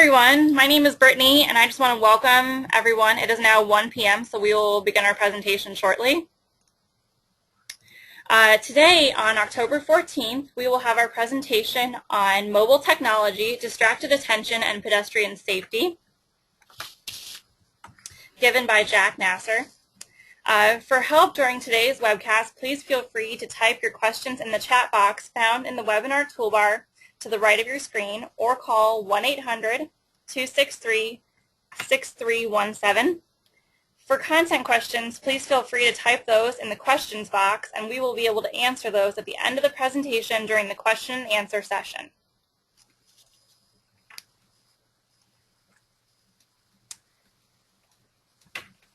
everyone, my name is Brittany and I just want to welcome everyone. It is now 1 p.m. so we will begin our presentation shortly. Today on October 14th we will have our presentation on mobile technology, distracted attention, and pedestrian safety, given by Jack Nasar. For help during today's webcast, please feel free to type your questions in the chat box found in the webinar toolbar to the right of your screen, or call 1-800-263-6317. For content questions, please feel free to type those in the questions box, and we will be able to answer those at the end of the presentation during the question and answer session.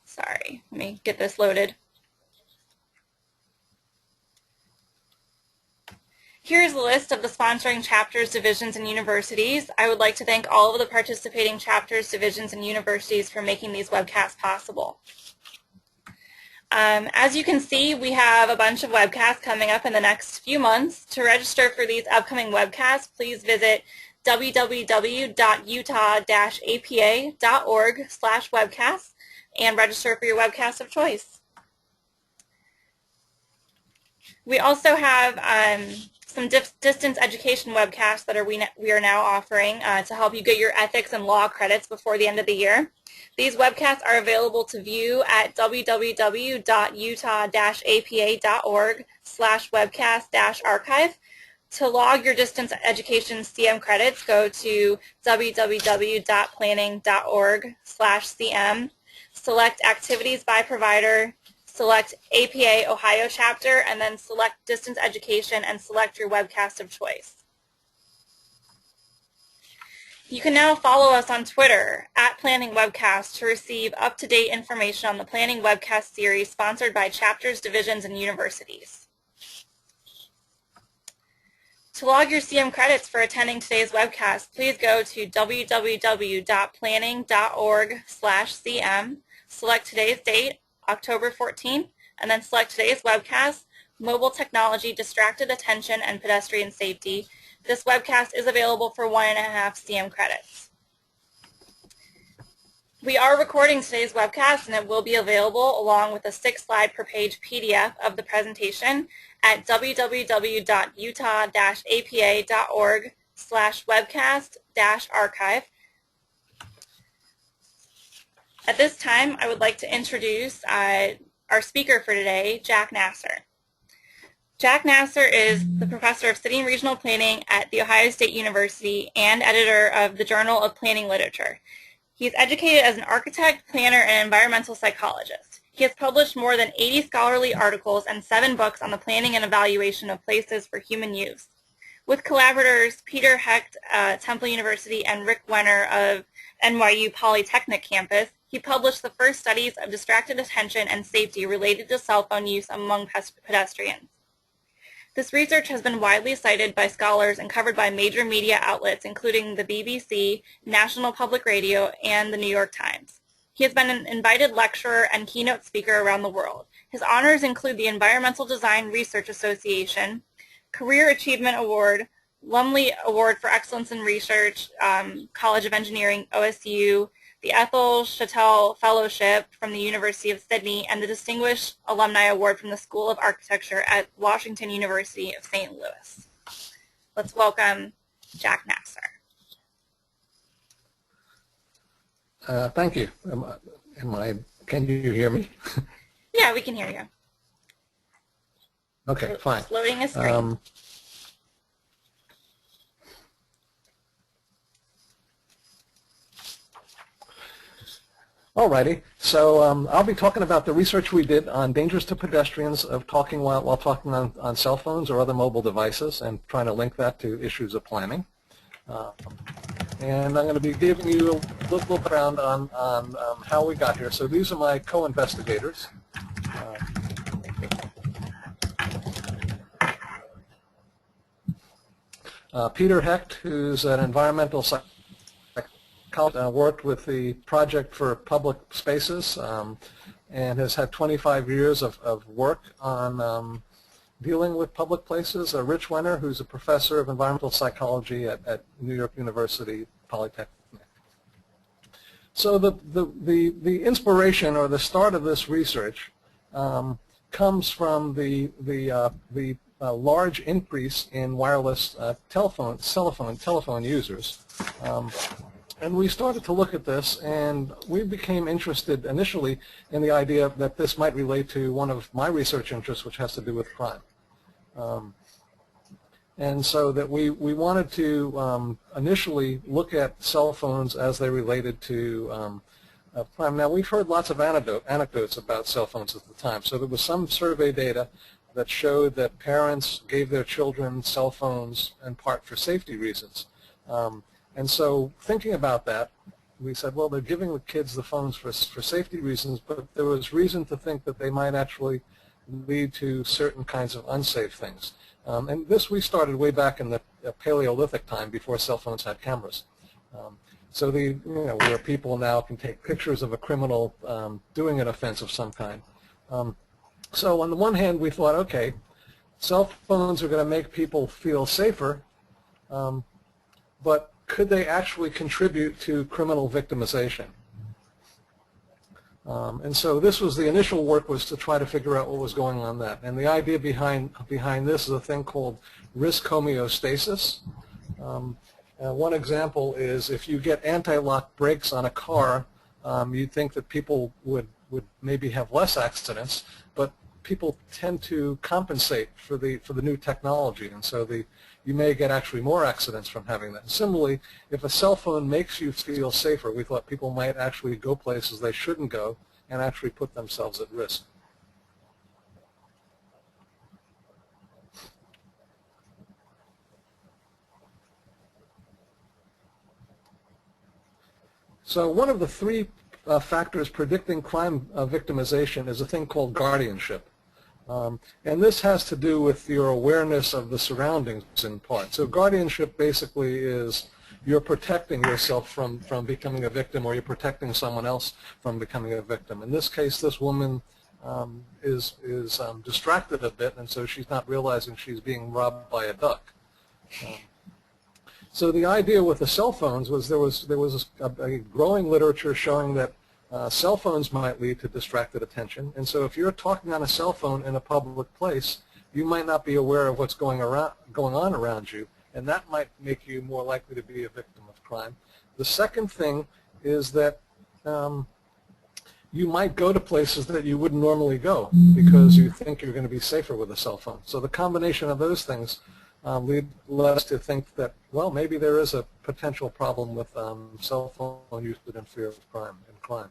Sorry, let me get this loaded. Here's a list of the sponsoring chapters, divisions, and universities. I would like to thank all of the participating chapters, divisions, and universities for making these webcasts possible. As you can see, we have a bunch of webcasts coming up in the next few months. To register for these upcoming webcasts, please visit www.utah-apa.org/webcasts and register for your webcast of choice. We also have some distance education webcasts that we are now offering to help you get your ethics and law credits before the end of the year. These webcasts are available to view at www.utah-apa.org/webcast-archive. To log your distance education CM credits, go to www.planning.org/CM, select activities by provider, select APA Ohio chapter, and then select distance education and select your webcast of choice. You can now follow us on Twitter @PlanningWebcast to receive up-to-date information on the Planning Webcast series sponsored by chapters, divisions, and universities. To log your CM credits for attending today's webcast, please go to www.planning.org/CM, select today's date, October 14th, and then select today's webcast, Mobile Technology, Distracted Attention, and Pedestrian Safety. This webcast is available for 1.5 CM credits. We are recording today's webcast, and it will be available along with a 6-slide per page PDF of the presentation at www.utah-apa.org/webcast-archive. At this time, I would like to introduce our speaker for today, Jack Nasar. Jack Nasar is the professor of City and Regional Planning at The Ohio State University and editor of the Journal of Planning Literature. He is educated as an architect, planner, and environmental psychologist. He has published more than 80 scholarly articles and 7 books on the planning and evaluation of places for human use. With collaborators Peter Hecht, Temple University, and Rick Wenner of NYU Polytechnic campus, he published the first studies of distracted attention and safety related to cell phone use among pedestrians. This research has been widely cited by scholars and covered by major media outlets including the BBC, National Public Radio, and the New York Times. He has been an invited lecturer and keynote speaker around the world. His honors include the Environmental Design Research Association, Career Achievement Award, Lumley Award for Excellence in Research, College of Engineering, OSU, the Ethel Chattel Fellowship from the University of Sydney, and the Distinguished Alumni Award from the School of Architecture at Washington University of St. Louis. Let's welcome Jack Nasar. Thank you. Can you hear me? Yeah, we can hear you. Okay, fine. Just loading a screen. Alrighty, so I'll be talking about the research we did on dangers to pedestrians of talking while talking on cell phones or other mobile devices, and trying to link that to issues of planning. And I'm going to be giving you a little background on how we got here. So these are my co-investigators. Peter Hecht, who's an environmental psychologist, worked with the Project for Public Spaces and has had 25 years of work on dealing with public places. Rich Wenner, who's a professor of environmental psychology at New York University Polytechnic. So the inspiration or the start of this research comes from the large increase in wireless telephone users. And we started to look at this, and we became interested initially in the idea that this might relate to one of my research interests, which has to do with crime. And so that we wanted to initially look at cell phones as they related to crime. Now, we've heard lots of anecdotes about cell phones at the time. So there was some survey data that showed that parents gave their children cell phones in part for safety reasons. And so thinking about that, we said, well, they're giving the kids the phones for safety reasons, but there was reason to think that they might actually lead to certain kinds of unsafe things. And this we started way back in the Paleolithic time before cell phones had cameras. So where people now can take pictures of a criminal doing an offense of some kind. So on the one hand, we thought, okay, cell phones are going to make people feel safer, but could they actually contribute to criminal victimization? And so this was the initial work, was to try to figure out what was going on that. And the idea behind this is a thing called risk homeostasis. One example is if you get anti-lock brakes on a car, you'd think that people would maybe have less accidents, but people tend to compensate for the new technology, and so you may get actually more accidents from having that. And similarly, if a cell phone makes you feel safer, we thought people might actually go places they shouldn't go and actually put themselves at risk. So one of the three factors predicting crime victimization is a thing called guardianship. And this has to do with your awareness of the surroundings in part. So guardianship basically is you're protecting yourself from becoming a victim, or you're protecting someone else from becoming a victim. In this case, this woman is distracted a bit, and so she's not realizing she's being robbed by a duck. So the idea with the cell phones was there was a growing literature showing that cell phones might lead to distracted attention, and so if you're talking on a cell phone in a public place, you might not be aware of what's going on around you, and that might make you more likely to be a victim of crime. The second thing is that you might go to places that you wouldn't normally go because you think you're going to be safer with a cell phone. So the combination of those things led us to think that, well, maybe there is a potential problem with cell phone use in fear of crime and crime.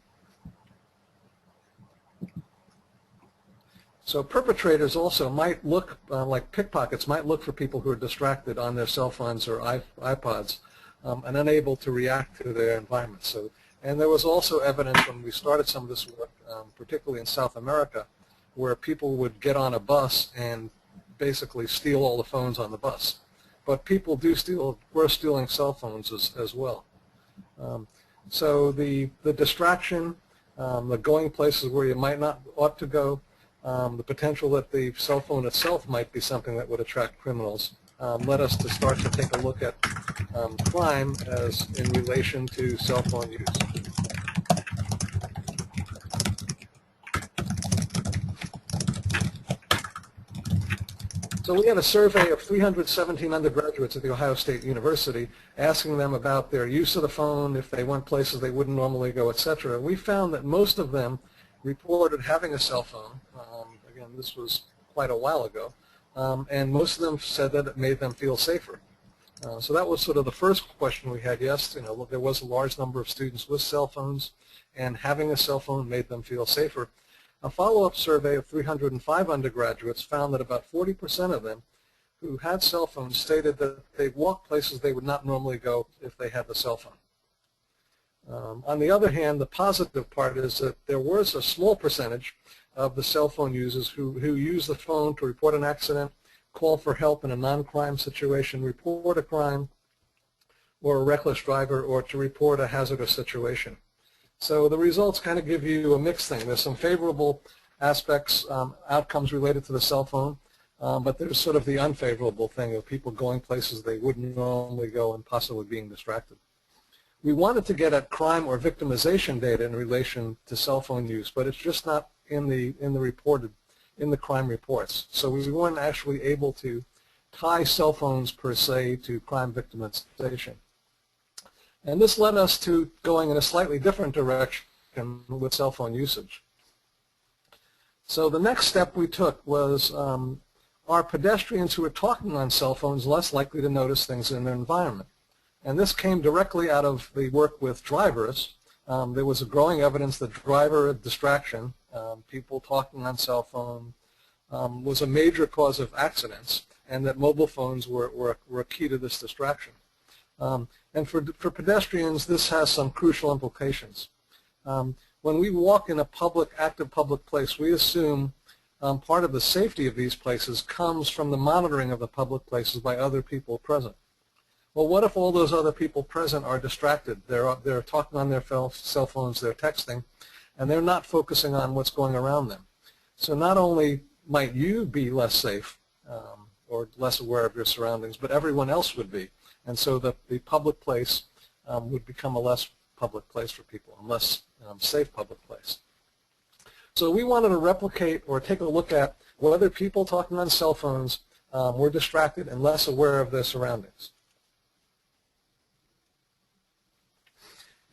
So perpetrators also might look, like pickpockets, might look for people who are distracted on their cell phones or iPods and unable to react to their environment. So, and there was also evidence when we started some of this work, particularly in South America, where people would get on a bus and basically steal all the phones on the bus. But people were stealing cell phones as well. So the distraction, the going places where you might not ought to go, the potential that the cell phone itself might be something that would attract criminals, led us to start to take a look at crime as in relation to cell phone use. So we had a survey of 317 undergraduates at The Ohio State University, asking them about their use of the phone, if they went places they wouldn't normally go, etc. We found that most of them reported having a cell phone. Again, this was quite a while ago. And most of them said that it made them feel safer. So that was sort of the first question we had. Yes, there was a large number of students with cell phones, and having a cell phone made them feel safer. A follow-up survey of 305 undergraduates found that about 40% of them who had cell phones stated that they walked places they would not normally go if they had the cell phone. On the other hand, the positive part is that there was a small percentage of the cell phone users who use the phone to report an accident, call for help in a non-crime situation, report a crime or a reckless driver, or to report a hazardous situation. So the results kind of give you a mixed thing. There's some favorable aspects, outcomes related to the cell phone, but there's sort of the unfavorable thing of people going places they wouldn't normally go and possibly being distracted. We wanted to get at crime or victimization data in relation to cell phone use, but it's just not in the crime reports. So we weren't actually able to tie cell phones per se to crime victimization. And this led us to going in a slightly different direction with cell phone usage. So the next step we took was, are pedestrians who are talking on cell phones less likely to notice things in their environment? And this came directly out of the work with drivers. There was a growing evidence that driver distraction, people talking on cell phone, was a major cause of accidents, and that mobile phones were key to this distraction. And for pedestrians, this has some crucial implications. When we walk in a active public place, we assume part of the safety of these places comes from the monitoring of the public places by other people present. Well, what if all those other people present are distracted? They're talking on their cell phones, they're texting, and they're not focusing on what's going around them. So not only might you be less safe or less aware of your surroundings, but everyone else would be. And so the public place would become a less public place for people, a less safe public place. So we wanted to replicate or take a look at whether people talking on cell phones were distracted and less aware of their surroundings.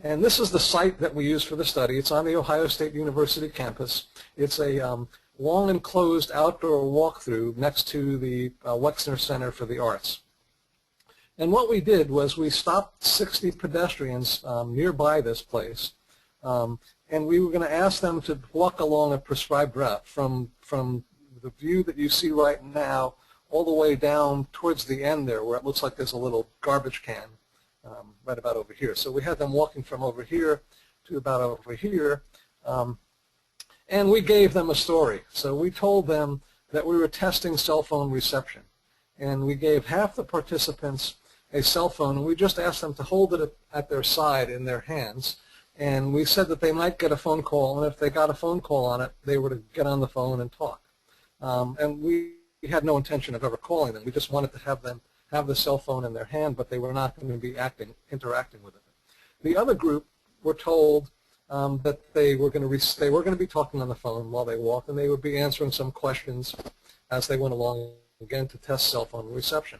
And this is the site that we used for the study. It's on the Ohio State University campus. It's a long enclosed outdoor walkthrough next to the Wexner Center for the Arts. And what we did was we stopped 60 pedestrians nearby this place, and we were going to ask them to walk along a prescribed route from the view that you see right now all the way down towards the end there, where it looks like there's a little garbage can right about over here. So we had them walking from over here to about over here, and we gave them a story. So we told them that we were testing cell phone reception, and we gave half the participants a cell phone, and we just asked them to hold it at their side in their hands, and we said that they might get a phone call, and if they got a phone call on it, they were to get on the phone and talk. And we had no intention of ever calling them. We just wanted to have them have the cell phone in their hand, but they were not going to be interacting with it. The other group were told that they were going to be talking on the phone while they walked, and they would be answering some questions as they went along, again, to test cell phone reception.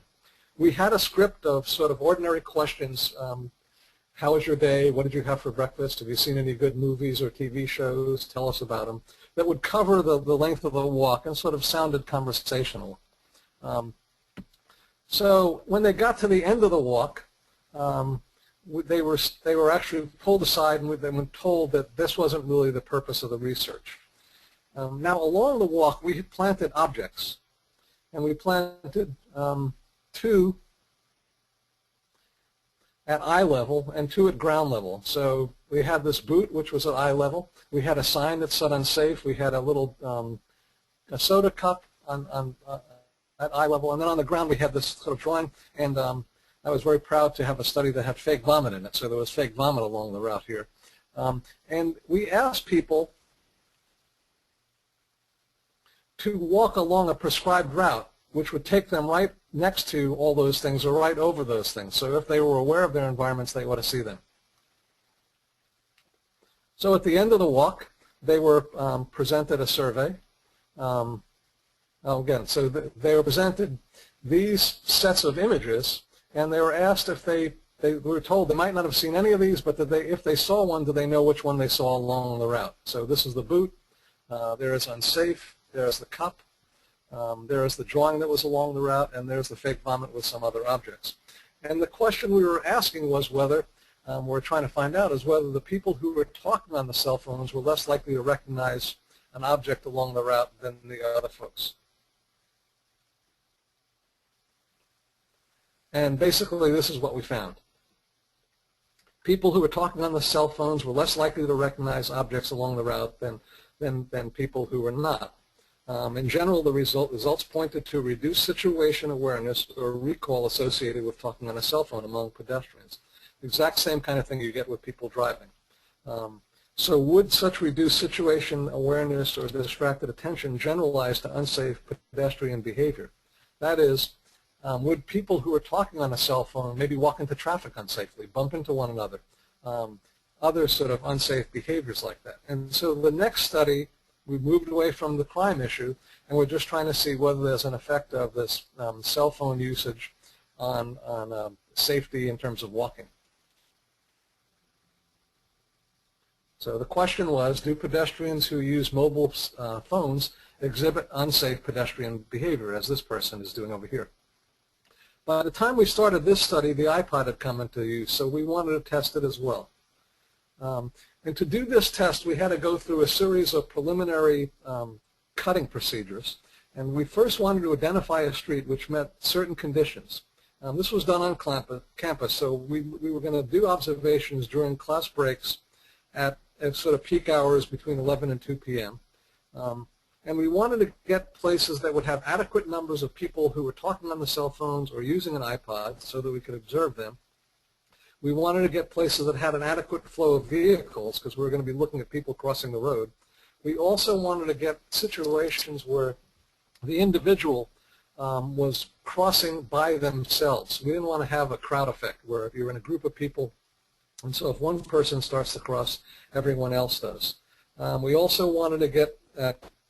We had a script of sort of ordinary questions. How was your day? What did you have for breakfast? Have you seen any good movies or TV shows? Tell us about them. That would cover the length of the walk and sort of sounded conversational. So when they got to the end of the walk, they were actually pulled aside, and they were told that this wasn't really the purpose of the research. Now along the walk, we had planted objects, and we planted 2 at eye level and 2 at ground level. So we had this boot, which was at eye level. We had a sign that said unsafe. We had a little a soda cup at eye level, and then on the ground we had this sort of drawing, and I was very proud to have a study that had fake vomit in it, so there was fake vomit along the route here. And we asked people to walk along a prescribed route, which would take them right next to all those things or right over those things. So if they were aware of their environments, they ought to see them. So at the end of the walk, they were presented a survey. Again, so they were presented these sets of images, and they were asked if they were told they might not have seen any of these, but if they saw one, do they know which one they saw along the route? So this is the boot. There is unsafe. There's the cup. There is the drawing that was along the route, and there's the fake vomit with some other objects. And the question we were asking was whether, we're trying to find out, is whether the people who were talking on the cell phones were less likely to recognize an object along the route than the other folks. And basically this is what we found. People who were talking on the cell phones were less likely to recognize objects along the route than people who were not. In general, the results pointed to reduced situation awareness or recall associated with talking on a cell phone among pedestrians. The exact same kind of thing you get with people driving. So would such reduced situation awareness or distracted attention generalize to unsafe pedestrian behavior? That is, would people who are talking on a cell phone maybe walk into traffic unsafely, bump into one another, other sort of unsafe behaviors like that. And so the next study, we moved away from the crime issue, and we're just trying to see whether there's an effect of this cell phone usage on safety in terms of walking. So the question was, do pedestrians who use mobile phones exhibit unsafe pedestrian behavior, as this person is doing over here? By the time we started this study, the iPod had come into use, so we wanted to test it as well. And to do this test, we had to go through a series of preliminary cutting procedures. And we first wanted to identify a street which met certain conditions. This was done on campus, so we were going to do observations during class breaks at sort of peak hours between 11 and 2 p.m. And we wanted to get places that would have adequate numbers of people who were talking on the cell phones or using an iPod so that we could observe them. We wanted to get places that had an adequate flow of vehicles because we were going to be looking at people crossing the road. We also wanted to get situations where the individual was crossing by themselves. We didn't want to have a crowd effect where if you're in a group of people, and so if one person starts to cross, everyone else does. We also wanted to get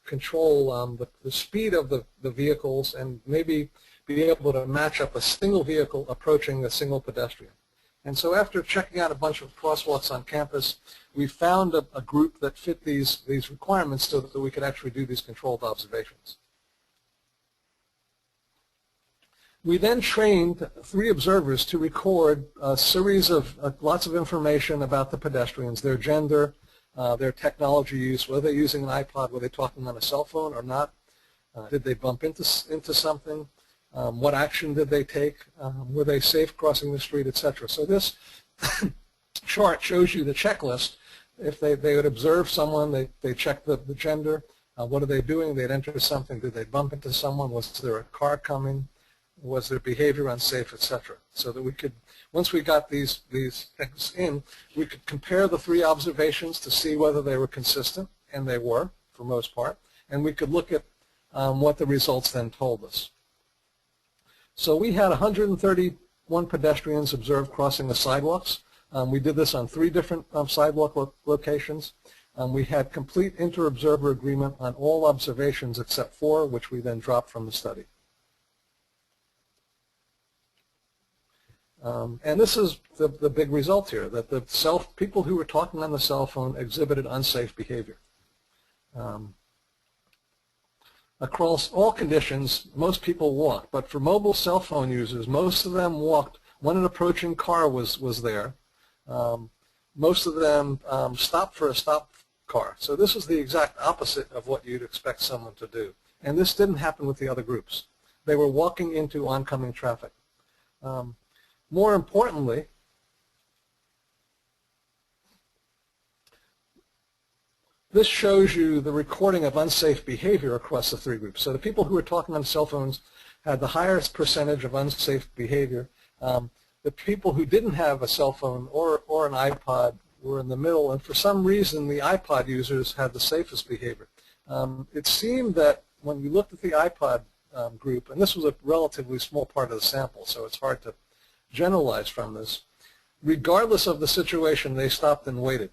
control the speed of the vehicles and maybe be able to match up a single vehicle approaching a single pedestrian. And so after checking out a bunch of crosswalks on campus, we found a group that fit these requirements so that we could actually do these controlled observations. We then trained 3 observers to record a series of lots of information about the pedestrians, their gender, their technology use, whether they're using an iPod, were they talking on a cell phone or not, did they bump into something, what action did they take, were they safe crossing the street, etc. So this chart shows you the checklist. If they would observe someone, they check the gender, what are they doing, they'd enter something, did they bump into someone, was there a car coming, was their behavior unsafe, etc. So that we could, once we got these things in, we could compare the 3 observations to see whether they were consistent, and they were, for most part, and we could look at what the results then told us. So we had 131 pedestrians observed crossing the sidewalks. We did this on 3 different sidewalk locations. We had complete inter-observer agreement on all observations except 4, which we then dropped from the study. And this is the big result here, that the people who were talking on the cell phone exhibited unsafe behavior. Across all conditions, most people walked, but for mobile cell phone users, most of them walked when an approaching car was there. Most of them stopped for a stop car. So this is the exact opposite of what you'd expect someone to do. And this didn't happen with the other groups. They were walking into oncoming traffic. More importantly, this shows you the recording of unsafe behavior across the 3 groups. So the people who were talking on cell phones had the highest percentage of unsafe behavior. The people who didn't have a cell phone or an iPod were in the middle, and for some reason the iPod users had the safest behavior. It seemed that when we looked at the iPod group, and this was a relatively small part of the sample, so it's hard to generalize from this, regardless of the situation, they stopped and waited.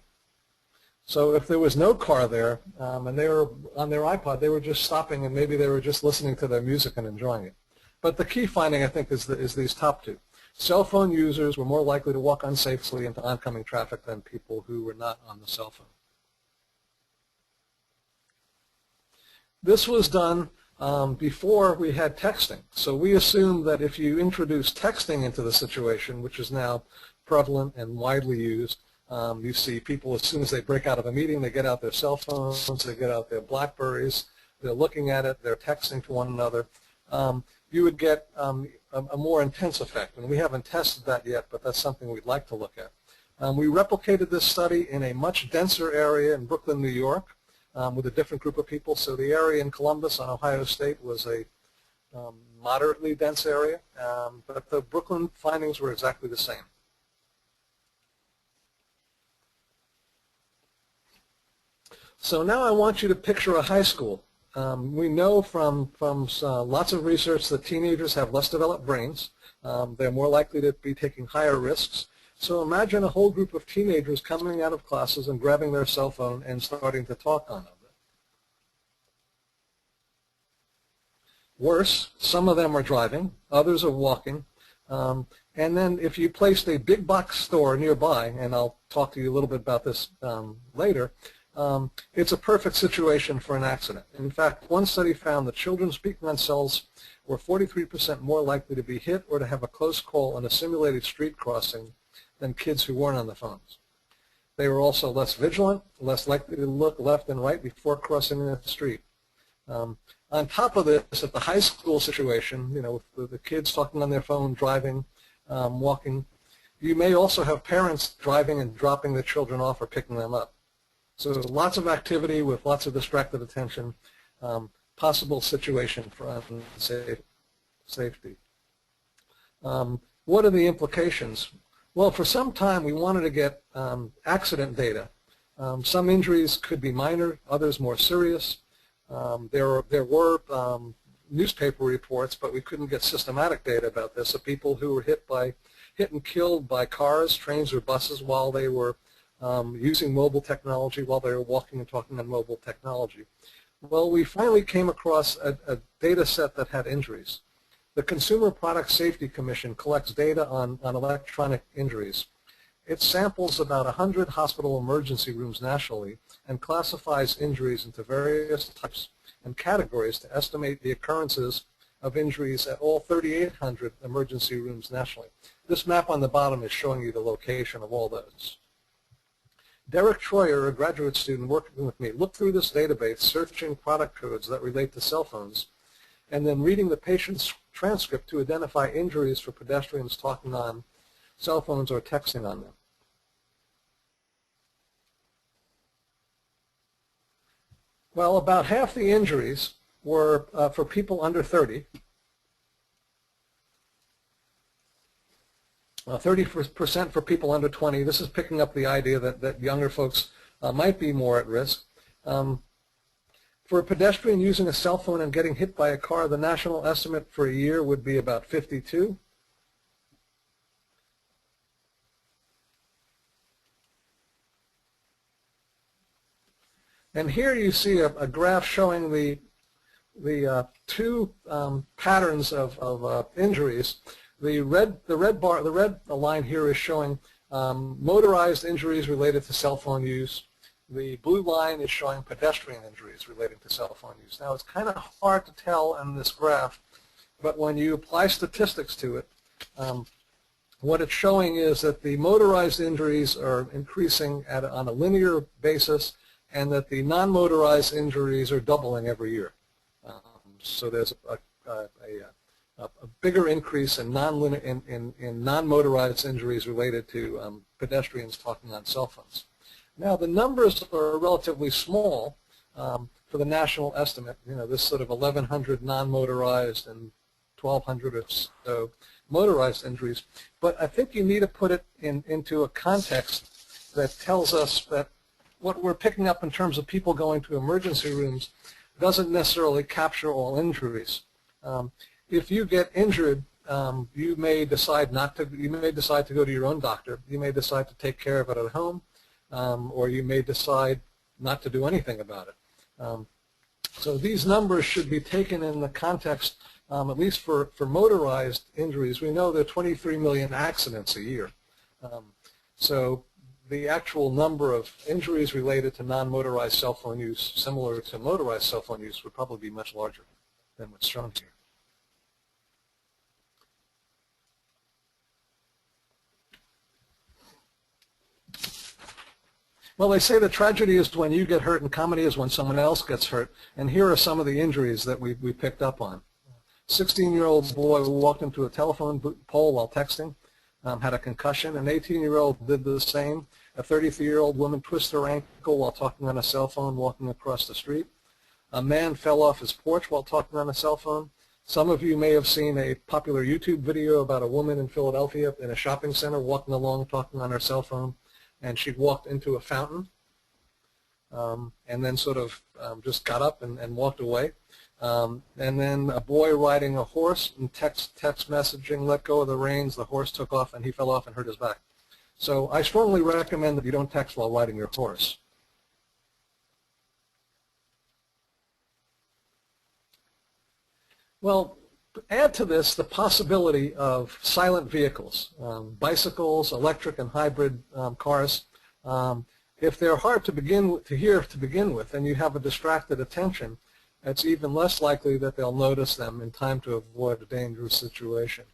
So if there was no car there and they were on their iPod, they were just stopping and maybe they were just listening to their music and enjoying it. But the key finding, I think, is these top 2. Cell phone users were more likely to walk unsafely into oncoming traffic than people who were not on the cell phone. This was done before we had texting. So we assumed that if you introduce texting into the situation, which is now prevalent and widely used, you see people as soon as they break out of a meeting, they get out their cell phones, they get out their BlackBerries, they're looking at it, they're texting to one another. You would get a more intense effect, and we haven't tested that yet, but that's something we'd like to look at. We replicated this study in a much denser area in Brooklyn, New York, with a different group of people. So the area in Columbus on Ohio State was a moderately dense area, but the Brooklyn findings were exactly the same. So now I want you to picture a high school. We know from lots of research that teenagers have less developed brains. They're more likely to be taking higher risks. So imagine a whole group of teenagers coming out of classes and grabbing their cell phone and starting to talk on it. Worse, some of them are driving, others are walking, and then if you placed a big box store nearby, and I'll talk to you a little bit about this later, it's a perfect situation for an accident. In fact, one study found that children speaking on cells were 43% more likely to be hit or to have a close call on a simulated street crossing than kids who weren't on the phones. They were also less vigilant, less likely to look left and right before crossing the street. On top of this, at the high school situation, with the kids talking on their phone, driving, walking, you may also have parents driving and dropping the children off or picking them up. So lots of activity with lots of distracted attention, possible situation for safety. What are the implications? Well, for some time we wanted to get accident data. Some injuries could be minor, others more serious. There were newspaper reports, but we couldn't get systematic data about this, of people who were hit and killed by cars, trains, or buses while they were using mobile technology, while they were walking and talking on mobile technology. Well, we finally came across a data set that had injuries. The Consumer Product Safety Commission collects data on electronic injuries. It samples about 100 hospital emergency rooms nationally and classifies injuries into various types and categories to estimate the occurrences of injuries at all 3,800 emergency rooms nationally. This map on the bottom is showing you the location of all those. Derek Troyer, a graduate student working with me, looked through this database, searching product codes that relate to cell phones, and then reading the patient's transcript to identify injuries for pedestrians talking on cell phones or texting on them. Well, about half the injuries were for people under 30. 30% for people under 20. This is picking up the idea that younger folks might be more at risk. For a pedestrian using a cell phone and getting hit by a car, the national estimate for a year would be about 52. And here you see a graph showing the two patterns of injuries. The red line here is showing motorized injuries related to cell phone use. The blue line is showing pedestrian injuries relating to cell phone use. Now, it's kind of hard to tell in this graph, but when you apply statistics to it, what it's showing is that the motorized injuries are increasing on a linear basis, and that the non-motorized injuries are doubling every year. So there's a bigger increase in non-motorized injuries related to pedestrians talking on cell phones. Now, the numbers are relatively small for the national estimate. This sort of 1,100 non-motorized and 1,200 or so motorized injuries. But I think you need to put it into a context that tells us that what we're picking up in terms of people going to emergency rooms doesn't necessarily capture all injuries. If you get injured, you may decide to go to your own doctor. You may decide to take care of it at home, or you may decide not to do anything about it. So these numbers should be taken in the context, at least for motorized injuries. We know there are 23 million accidents a year. So the actual number of injuries related to non-motorized cell phone use, similar to motorized cell phone use, would probably be much larger than what's shown here. Well, they say the tragedy is when you get hurt and comedy is when someone else gets hurt. And here are some of the injuries that we picked up on. 16-year-old boy who walked into a telephone pole while texting, had a concussion. An 18-year-old did the same. A 33-year-old woman twisted her ankle while talking on a cell phone walking across the street. A man fell off his porch while talking on a cell phone. Some of you may have seen a popular YouTube video about a woman in Philadelphia in a shopping center walking along talking on her cell phone, and she walked into a fountain and then sort of just got up and walked away. And then a boy riding a horse and text messaging, let go of the reins, the horse took off and he fell off and hurt his back. So I strongly recommend that you don't text while riding your horse. Well, add to this the possibility of silent vehicles, bicycles, electric and hybrid cars. If they're hard to hear to begin with, and you have a distracted attention, it's even less likely that they'll notice them in time to avoid a dangerous situation.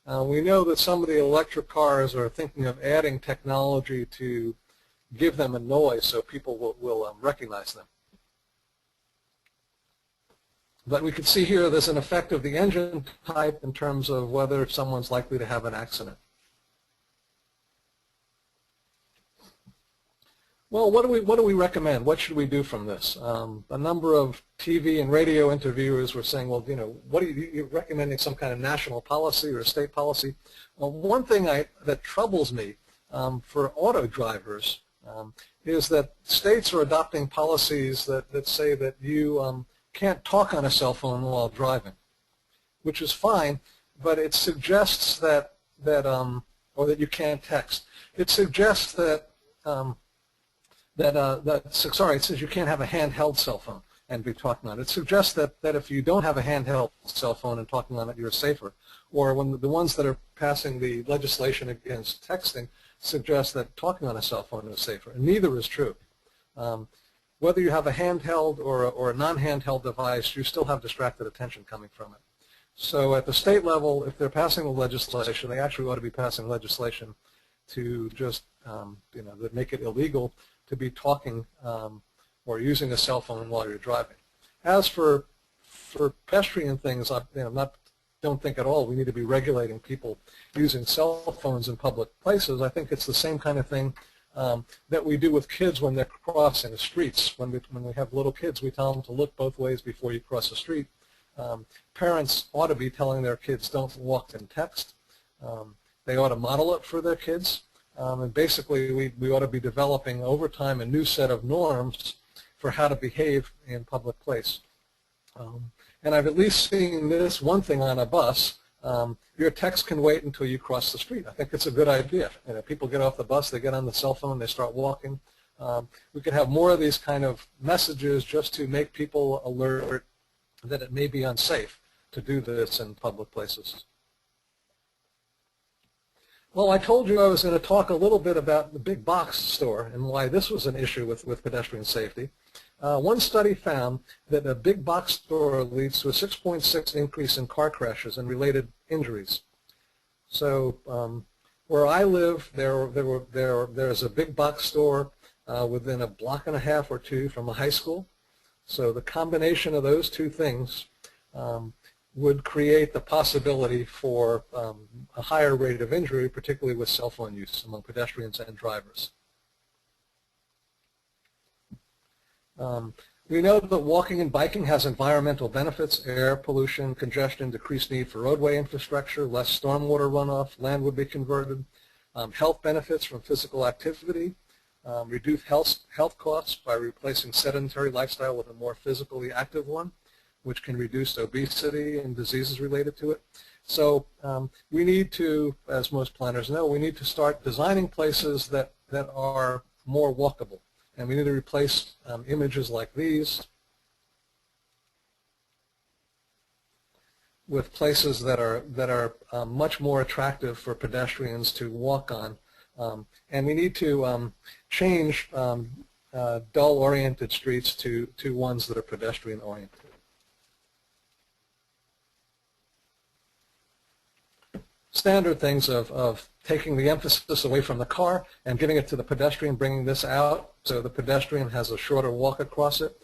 We know that some of the electric cars are thinking of adding technology to give them a noise so people will recognize them. But we can see here there's an effect of the engine type in terms of whether someone's likely to have an accident. Well, what do we recommend? What should we do from this? A number of TV and radio interviewers were saying, well, what are you recommending, some kind of national policy or state policy? Well, one thing that troubles me for auto drivers is that states are adopting policies that say that you can't talk on a cell phone while driving, which is fine, but it suggests that or that you can't text. It suggests that it says you can't have a handheld cell phone and be talking on it. It suggests that if you don't have a handheld cell phone and talking on it, you're safer. Or when the ones that are passing the legislation against texting suggest that talking on a cell phone is safer, and neither is true. Whether you have a handheld or a non-handheld device, you still have distracted attention coming from it. So at the state level, if they're passing the legislation, they actually ought to be passing legislation to just that make it illegal to be talking or using a cell phone while you're driving. As for pedestrian things, I don't think at all we need to be regulating people using cell phones in public places. I think it's the same kind of thing that we do with kids when they're crossing the streets. When we have little kids, we tell them to look both ways before you cross the street. Parents ought to be telling their kids don't walk and text. They ought to model it for their kids. And basically, we ought to be developing over time a new set of norms for how to behave in public place. And I've at least seen this one thing on a bus. Your text can wait until you cross the street. I think it's a good idea. People get off the bus, they get on the cell phone, they start walking. We could have more of these kind of messages just to make people alert that it may be unsafe to do this in public places. Well, I told you I was going to talk a little bit about the big box store and why this was an issue with pedestrian safety. One study found that a big box store leads to a 6.6 increase in car crashes and related injuries. So where I live, there's a big box store within a block and a half or two from a high school. So the combination of those two things would create the possibility for a higher rate of injury, particularly with cell phone use among pedestrians and drivers. We know that walking and biking has environmental benefits: air pollution, congestion, decreased need for roadway infrastructure, less stormwater runoff, land would be converted, health benefits from physical activity, reduced health costs by replacing sedentary lifestyle with a more physically active one, which can reduce obesity and diseases related to it. So we need to, as most planners know, we need to start designing places that are more walkable. And we need to replace images like these with places that are much more attractive for pedestrians to walk on. And we need to change dull-oriented streets to ones that are pedestrian-oriented. Standard things of taking the emphasis away from the car and giving it to the pedestrian, bringing this out so the pedestrian has a shorter walk across it,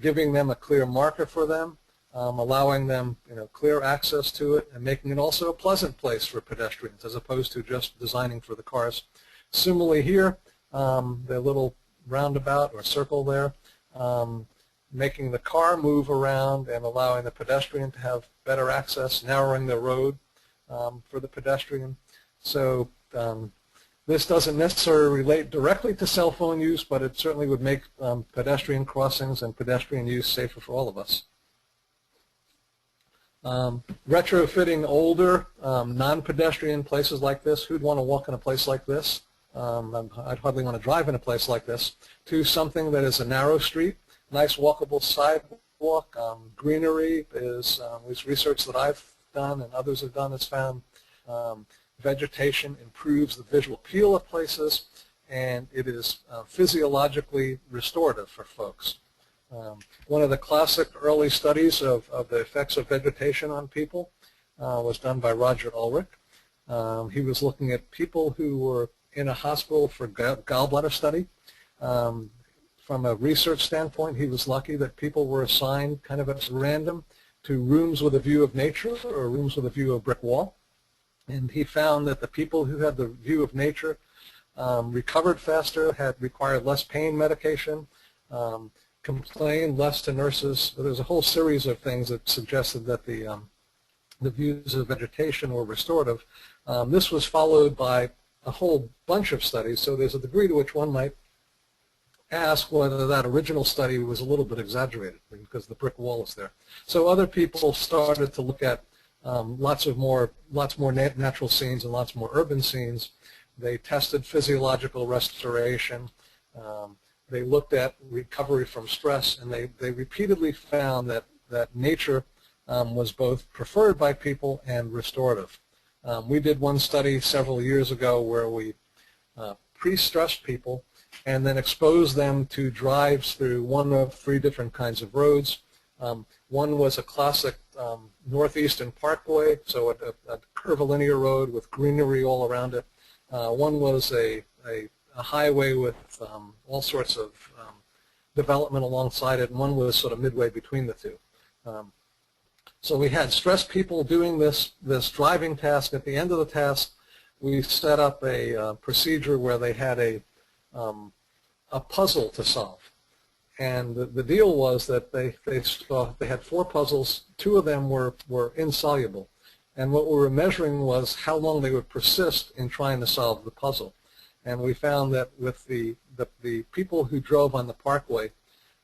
giving them a clear marker for them, allowing them clear access to it, and making it also a pleasant place for pedestrians as opposed to just designing for the cars. Similarly here, the little roundabout or circle there, making the car move around and allowing the pedestrian to have better access, narrowing the road for the pedestrian. So this doesn't necessarily relate directly to cell phone use, but it certainly would make pedestrian crossings and pedestrian use safer for all of us. Retrofitting older non-pedestrian places like this, who'd want to walk in a place like this? I'd hardly want to drive in a place like this, to something that is a narrow street, nice walkable sidewalk. Greenery is research that I've done and others have done has found vegetation improves the visual appeal of places, and it is physiologically restorative for folks. One of the classic early studies of the effects of vegetation on people was done by Roger Ulrich. He was looking at people who were in a hospital for gallbladder study. From a research standpoint, he was lucky that people were assigned kind of at random to rooms with a view of nature or rooms with a view of brick wall. And he found that the people who had the view of nature recovered faster, had required less pain medication, complained less to nurses. There's a whole series of things that suggested that the views of vegetation were restorative. This was followed by a whole bunch of studies, so there's a degree to which one might ask whether that original study was a little bit exaggerated because the brick wall is there. So other people started to look at lots more natural scenes and lots more urban scenes. They tested physiological restoration. They looked at recovery from stress, and they repeatedly found that nature was both preferred by people and restorative. We did one study several years ago where we pre-stressed people and then exposed them to drives through one of 3 different kinds of roads. One was a classic northeastern parkway, so a curvilinear road with greenery all around it. One was a highway with all sorts of development alongside it, and one was sort of midway between the two. So we had stressed people doing this driving task. At the end of the task, we set up a procedure where they had a puzzle to solve. And the deal was that they had 4 puzzles. 2 of them were insoluble. And what we were measuring was how long they would persist in trying to solve the puzzle. And we found that with the people who drove on the parkway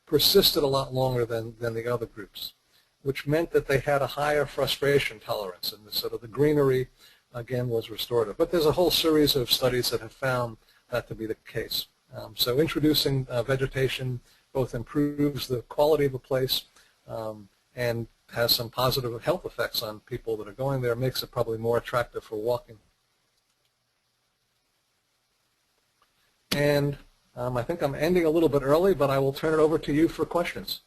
persisted a lot longer than the other groups, which meant that they had a higher frustration tolerance, and sort of the greenery, again, was restorative. But there's a whole series of studies that have found that to be the case. So introducing vegetation both improves the quality of a place and has some positive health effects on people that are going there, makes it probably more attractive for walking. And I think I'm ending a little bit early, but I will turn it over to you for questions.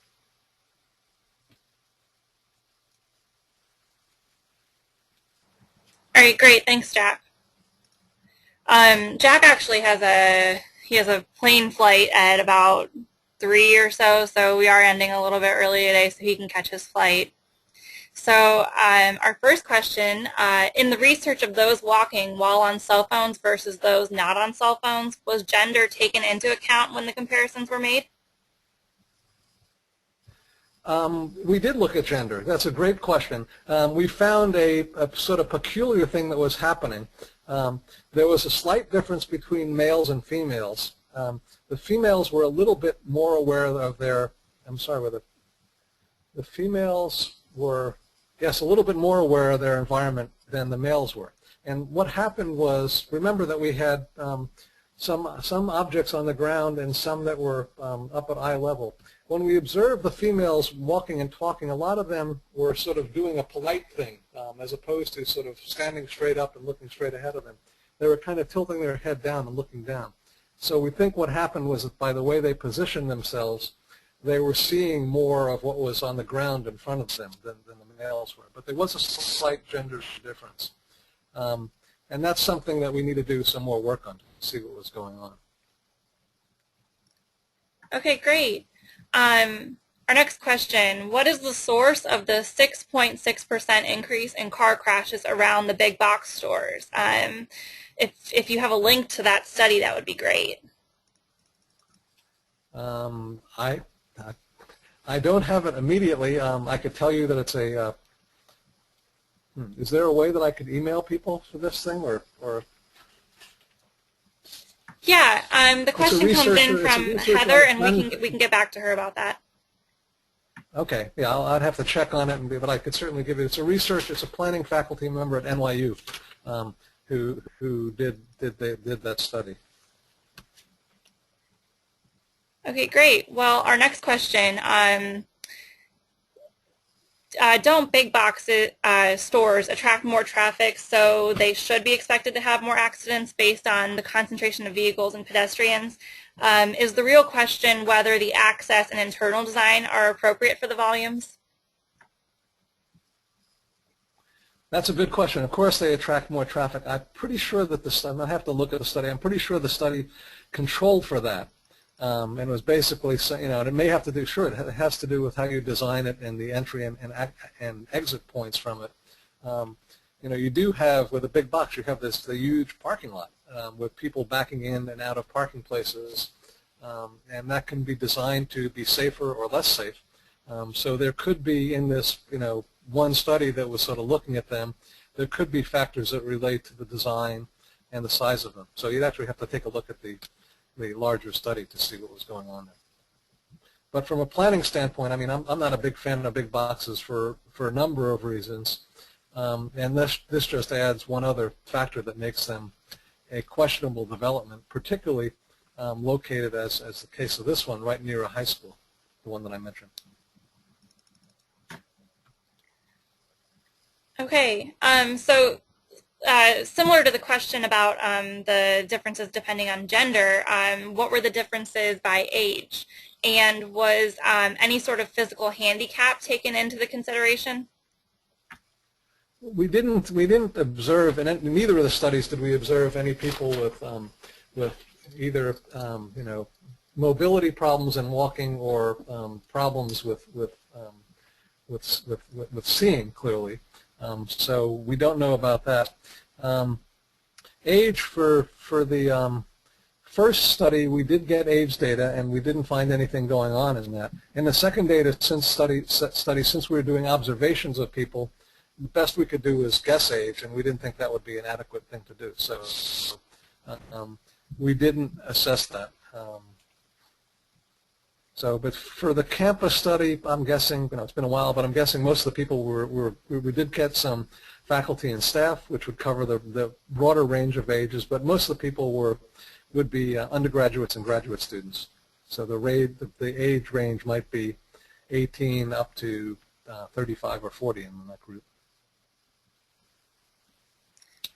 All right, great. Thanks, Jack. Jack actually has a plane flight at about 3 or so, so we are ending a little bit early today so he can catch his flight. So our first question, in the research of those walking while on cell phones versus those not on cell phones, was gender taken into account when the comparisons were made? We did look at gender. That's a great question. We found a sort of peculiar thing that was happening. There was a slight difference between males and females. The females were a little bit more aware of their, the females were, yes, a little bit more aware of their environment than the males were. And what happened was, remember that we had some objects on the ground and some that were up at eye level. When we observed the females walking and talking, a lot of them were sort of doing a polite thing as opposed to sort of standing straight up and looking straight ahead of them. They were kind of tilting their head down and looking down. So we think what happened was that by the way they positioned themselves, they were seeing more of what was on the ground in front of them than the males were. But there was a slight gender difference. And that's something that we need to do some more work on to see what was going on. Okay, great. Our next question, what is the source of the 6.6% increase in car crashes around the big box stores? If you have a link to that study, that would be great. I don't have it immediately. I could tell you that it's a, is there a way that I could email people for this thing or? Yeah, the question comes in from Heather, and we can get back to her about that. Okay, yeah, I'd have to check on it, but I could certainly give you. It's a planning faculty member at NYU who did that study. Okay, great. Well, our next question, don't big box stores attract more traffic, so they should be expected to have more accidents based on the concentration of vehicles and pedestrians? Is the real question whether the access and internal design are appropriate for the volumes? That's a good question. Of course, they attract more traffic. I'm pretty sure that I have to look at the study. I'm pretty sure the study controlled for that. And it was basically, and it may have to do, sure, it has to do with how you design it and the entry and exit points from it. You do have, with a big box, you have the huge parking lot with people backing in and out of parking places, and that can be designed to be safer or less safe. So there could be in this, one study that was sort of looking at them, there could be factors that relate to the design and the size of them. So you'd actually have to take a look at the larger study to see what was going on there. But from a planning standpoint, I mean, I'm not a big fan of big boxes for a number of reasons, and this just adds one other factor that makes them a questionable development, particularly located, as the case of this one, right near a high school, the one that I mentioned. Okay, so similar to the question about the differences depending on gender, what were the differences by age? And was any sort of physical handicap taken into the consideration? We didn't observe, and in neither of the studies did we observe any people with either mobility problems in walking or problems with seeing clearly. So we don't know about that. Age for the first study, we did get age data, and we didn't find anything going on in that. In the second data, since we were doing observations of people, the best we could do was guess age, and we didn't think that would be an adequate thing to do. So we didn't assess that. But for the campus study, I'm guessing, it's been a while, but I'm guessing most of the people we did get some faculty and staff, which would cover the broader range of ages, but most of the people would be undergraduates and graduate students. So the age range might be 18 up to 35 or 40 in that group.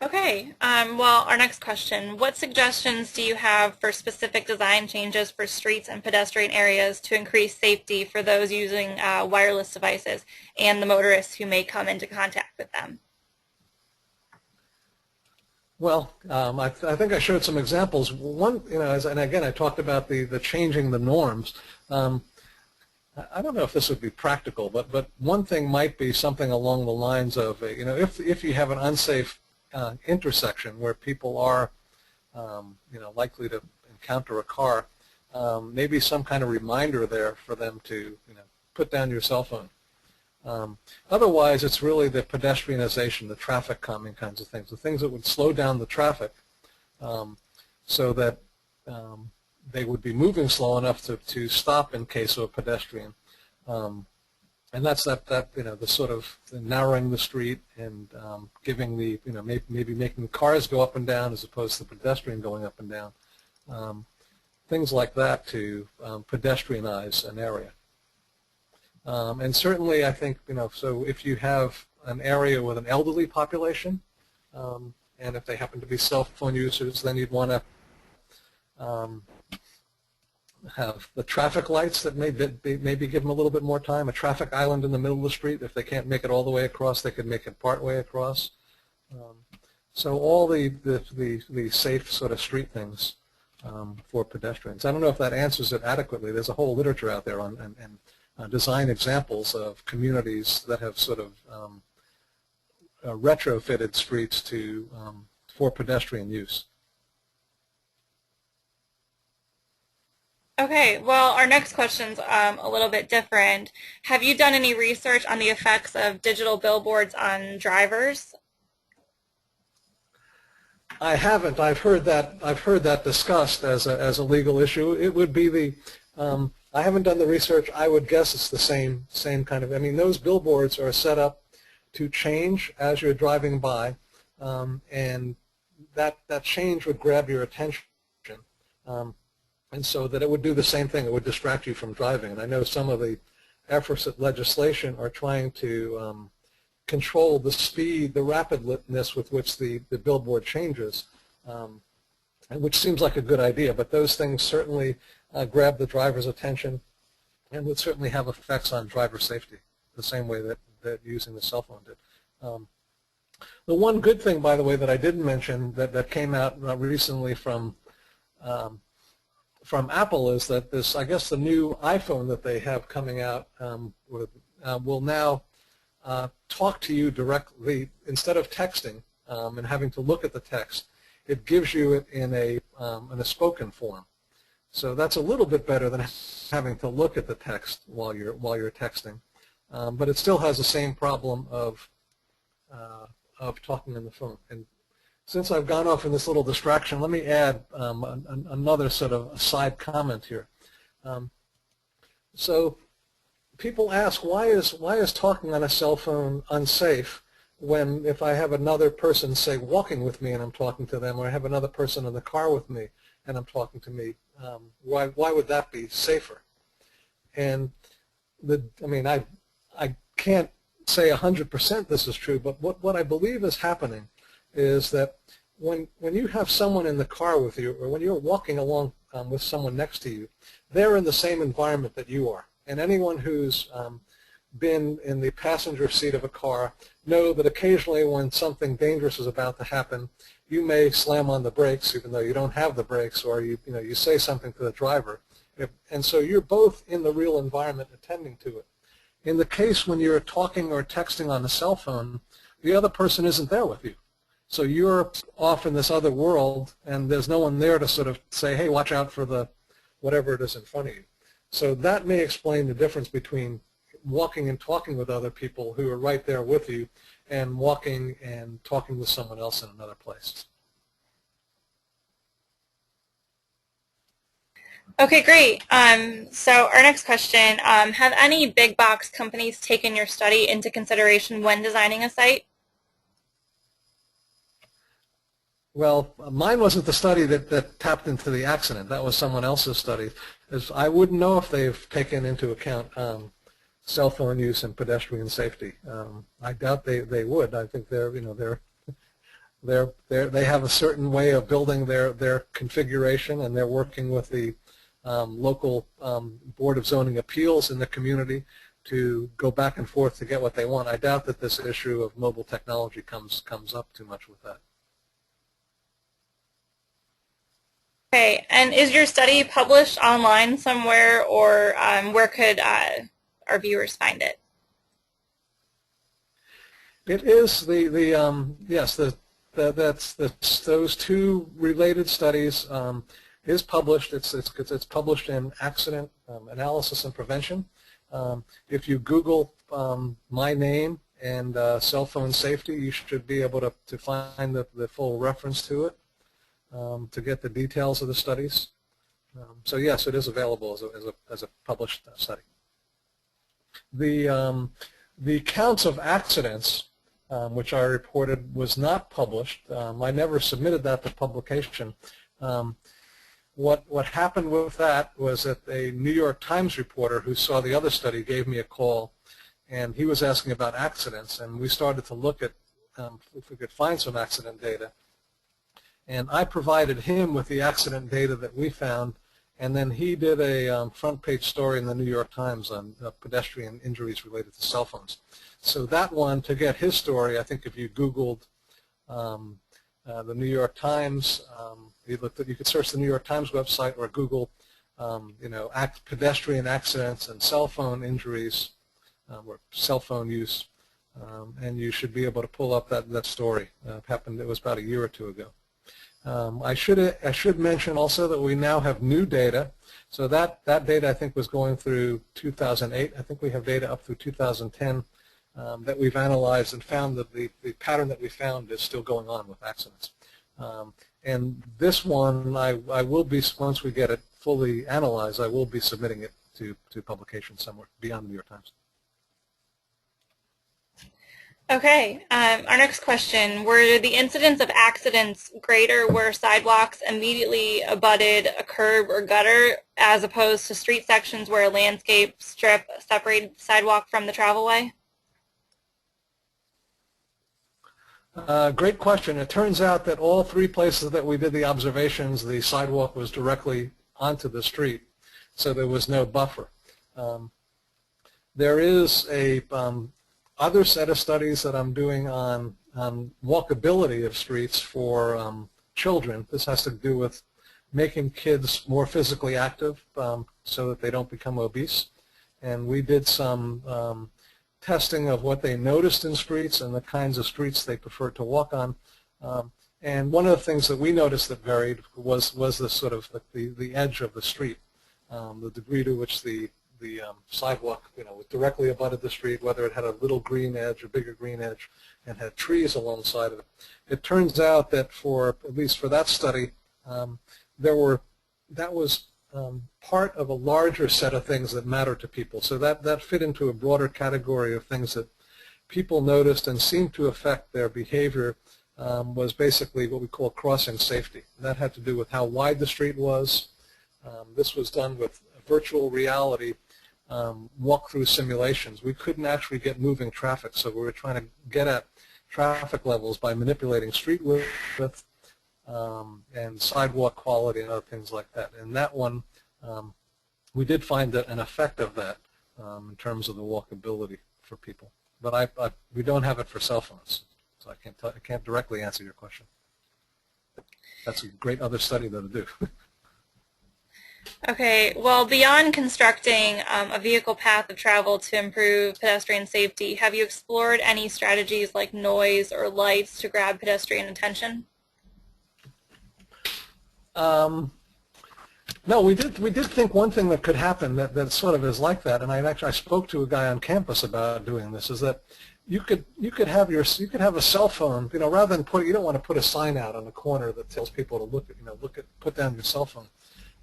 Okay, well, our next question. What suggestions do you have for specific design changes for streets and pedestrian areas to increase safety for those using wireless devices and the motorists who may come into contact with them? Well, I think I showed some examples. One, and again, I talked about the changing the norms. I don't know if this would be practical, but one thing might be something along the lines of, if you have an unsafe intersection where people are, likely to encounter a car, maybe some kind of reminder there for them to, put down your cell phone. Otherwise, it's really the pedestrianization, the traffic calming kinds of things, the things that would slow down the traffic so that they would be moving slow enough to stop in case of a pedestrian. And that's the sort of narrowing the street and giving the, maybe making cars go up and down as opposed to the pedestrian going up and down. Things like that to pedestrianize an area. And certainly, I think, so if you have an area with an elderly population, and if they happen to be cell phone users, then you'd want to have the traffic lights that maybe give them a little bit more time, a traffic island in the middle of the street. If they can't make it all the way across, they could make it part way across. So all the safe sort of street things for pedestrians. I don't know if that answers it adequately. There's a whole literature out there on and design examples of communities that have sort of retrofitted streets for pedestrian use. Okay, well, our next question's a little bit different. Have you done any research on the effects of digital billboards on drivers? I haven't. I've heard that discussed as a legal issue. It would be I haven't done the research. I would guess it's the same kind of. I mean, those billboards are set up to change as you're driving by, and that change would grab your attention, and so that it would do the same thing. It would distract you from driving. And I know some of the efforts at legislation are trying to control the speed, the rapidness with which the billboard changes, and which seems like a good idea. But those things certainly grab the driver's attention and would certainly have effects on driver safety, the same way that using the cell phone did. The one good thing, by the way, that I didn't mention that came out recently from Apple is that this, I guess, the new iPhone that they have coming out will now talk to you directly instead of texting and having to look at the text. It gives you it in a spoken form. So that's a little bit better than having to look at the text while you're texting, but it still has the same problem of talking on the phone. And since I've gone off in this little distraction, let me add another sort of a side comment here. So people ask, why is talking on a cell phone unsafe when if I have another person, say, walking with me and I'm talking to them, or I have another person in the car with me and I'm talking to me, why would that be safer? And I mean, I can't say 100% this is true, but what I believe is happening is that when you have someone in the car with you, or when you're walking along with someone next to you, they're in the same environment that you are. And anyone who's been in the passenger seat of a car know that occasionally when something dangerous is about to happen, you may slam on the brakes even though you don't have the brakes, or you say something to the driver. And so you're both in the real environment attending to it. In the case when you're talking or texting on a cell phone, the other person isn't there with you. So you're off in this other world, and there's no one there to sort of say, hey, watch out for the whatever it is in front of you. So that may explain the difference between walking and talking with other people who are right there with you and walking and talking with someone else in another place. Okay, great. So our next question, have any big box companies taken your study into consideration when designing a site? Well, mine wasn't the study that tapped into the accident. That was someone else's study. I wouldn't know if they've taken into account cell phone use and pedestrian safety. I doubt they would. I think they have a certain way of building their configuration, and they're working with the local Board of Zoning Appeals in the community to go back and forth to get what they want. I doubt that this issue of mobile technology comes up too much with that. Okay, and is your study published online somewhere, or where could our viewers find it? It is yes, those two related studies is published. It's published in Accident Analysis and Prevention. If you Google my name and cell phone safety, you should be able to find the full reference to it. To get the details of the studies. So yes, it is available as a published study. The counts of accidents, which I reported, was not published. I never submitted that to publication. What happened with that was that a New York Times reporter who saw the other study gave me a call, and he was asking about accidents, and we started to look at if we could find some accident data. And I provided him with the accident data that we found, and then he did a front page story in the New York Times on pedestrian injuries related to cell phones. So that one, to get his story, I think if you Googled the New York Times, you could search the New York Times website or Google, pedestrian accidents and cell phone injuries or cell phone use, and you should be able to pull up that story. It was about a year or two ago. I should mention also that we now have new data. So that data I think was going through 2008. I think we have data up through 2010 that we've analyzed and found that the pattern that we found is still going on with accidents. And this one, I will be, once we get it fully analyzed, I will be submitting it to publication somewhere beyond the New York Times. Okay, our next question, were the incidence of accidents greater where sidewalks immediately abutted a curb or gutter as opposed to street sections where a landscape strip separated the sidewalk from the travelway? Great question. It turns out that all three places that we did the observations, the sidewalk was directly onto the street, so there was no buffer. There is a other set of studies that I'm doing on walkability of streets for children. This has to do with making kids more physically active so that they don't become obese. And we did some testing of what they noticed in streets and the kinds of streets they preferred to walk on. And one of the things that we noticed that varied was the sort of the edge of the street, the degree to which the sidewalk, was directly abutted the street, whether it had a little green edge or bigger green edge, and had trees alongside of it. It turns out that at least for that study, that was part of a larger set of things that matter to people. So that fit into a broader category of things that people noticed and seemed to affect their behavior. Was basically what we call crossing safety. That had to do with how wide the street was. This was done with virtual reality walk-through simulations. We couldn't actually get moving traffic, so we were trying to get at traffic levels by manipulating street width and sidewalk quality and other things like that. And that one, we did find an effect of that in terms of the walkability for people. But we don't have it for cell phones, so I can't directly answer your question. That's a great other study though to do. Okay, well, beyond constructing a vehicle path of travel to improve pedestrian safety, have you explored any strategies like noise or lights to grab pedestrian attention? No, we did think one thing that could happen that sort of is like that, and I spoke to a guy on campus about doing this, is that you could have a cell phone, rather than you don't want to put a sign out on the corner that tells people to put down your cell phone.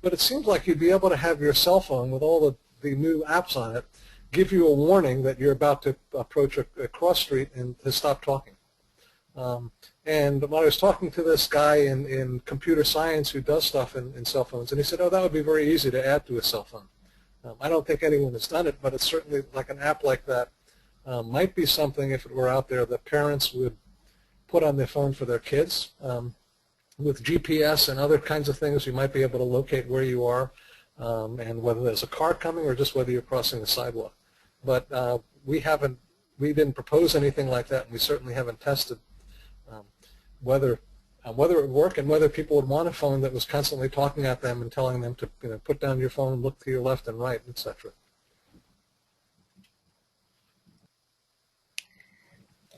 But it seems like you'd be able to have your cell phone with all the new apps on it give you a warning that you're about to approach a cross street and to stop talking. And when I was talking to this guy in computer science who does stuff in cell phones, and he said, oh, that would be very easy to add to a cell phone. I don't think anyone has done it, but it's certainly like an app like that might be something, if it were out there, that parents would put on their phone for their kids. With GPS and other kinds of things, you might be able to locate where you are and whether there's a car coming or just whether you're crossing the sidewalk. But we didn't propose anything like that, and we certainly haven't tested whether it would work and whether people would want a phone that was constantly talking at them and telling them to put down your phone, look to your left and right, etc.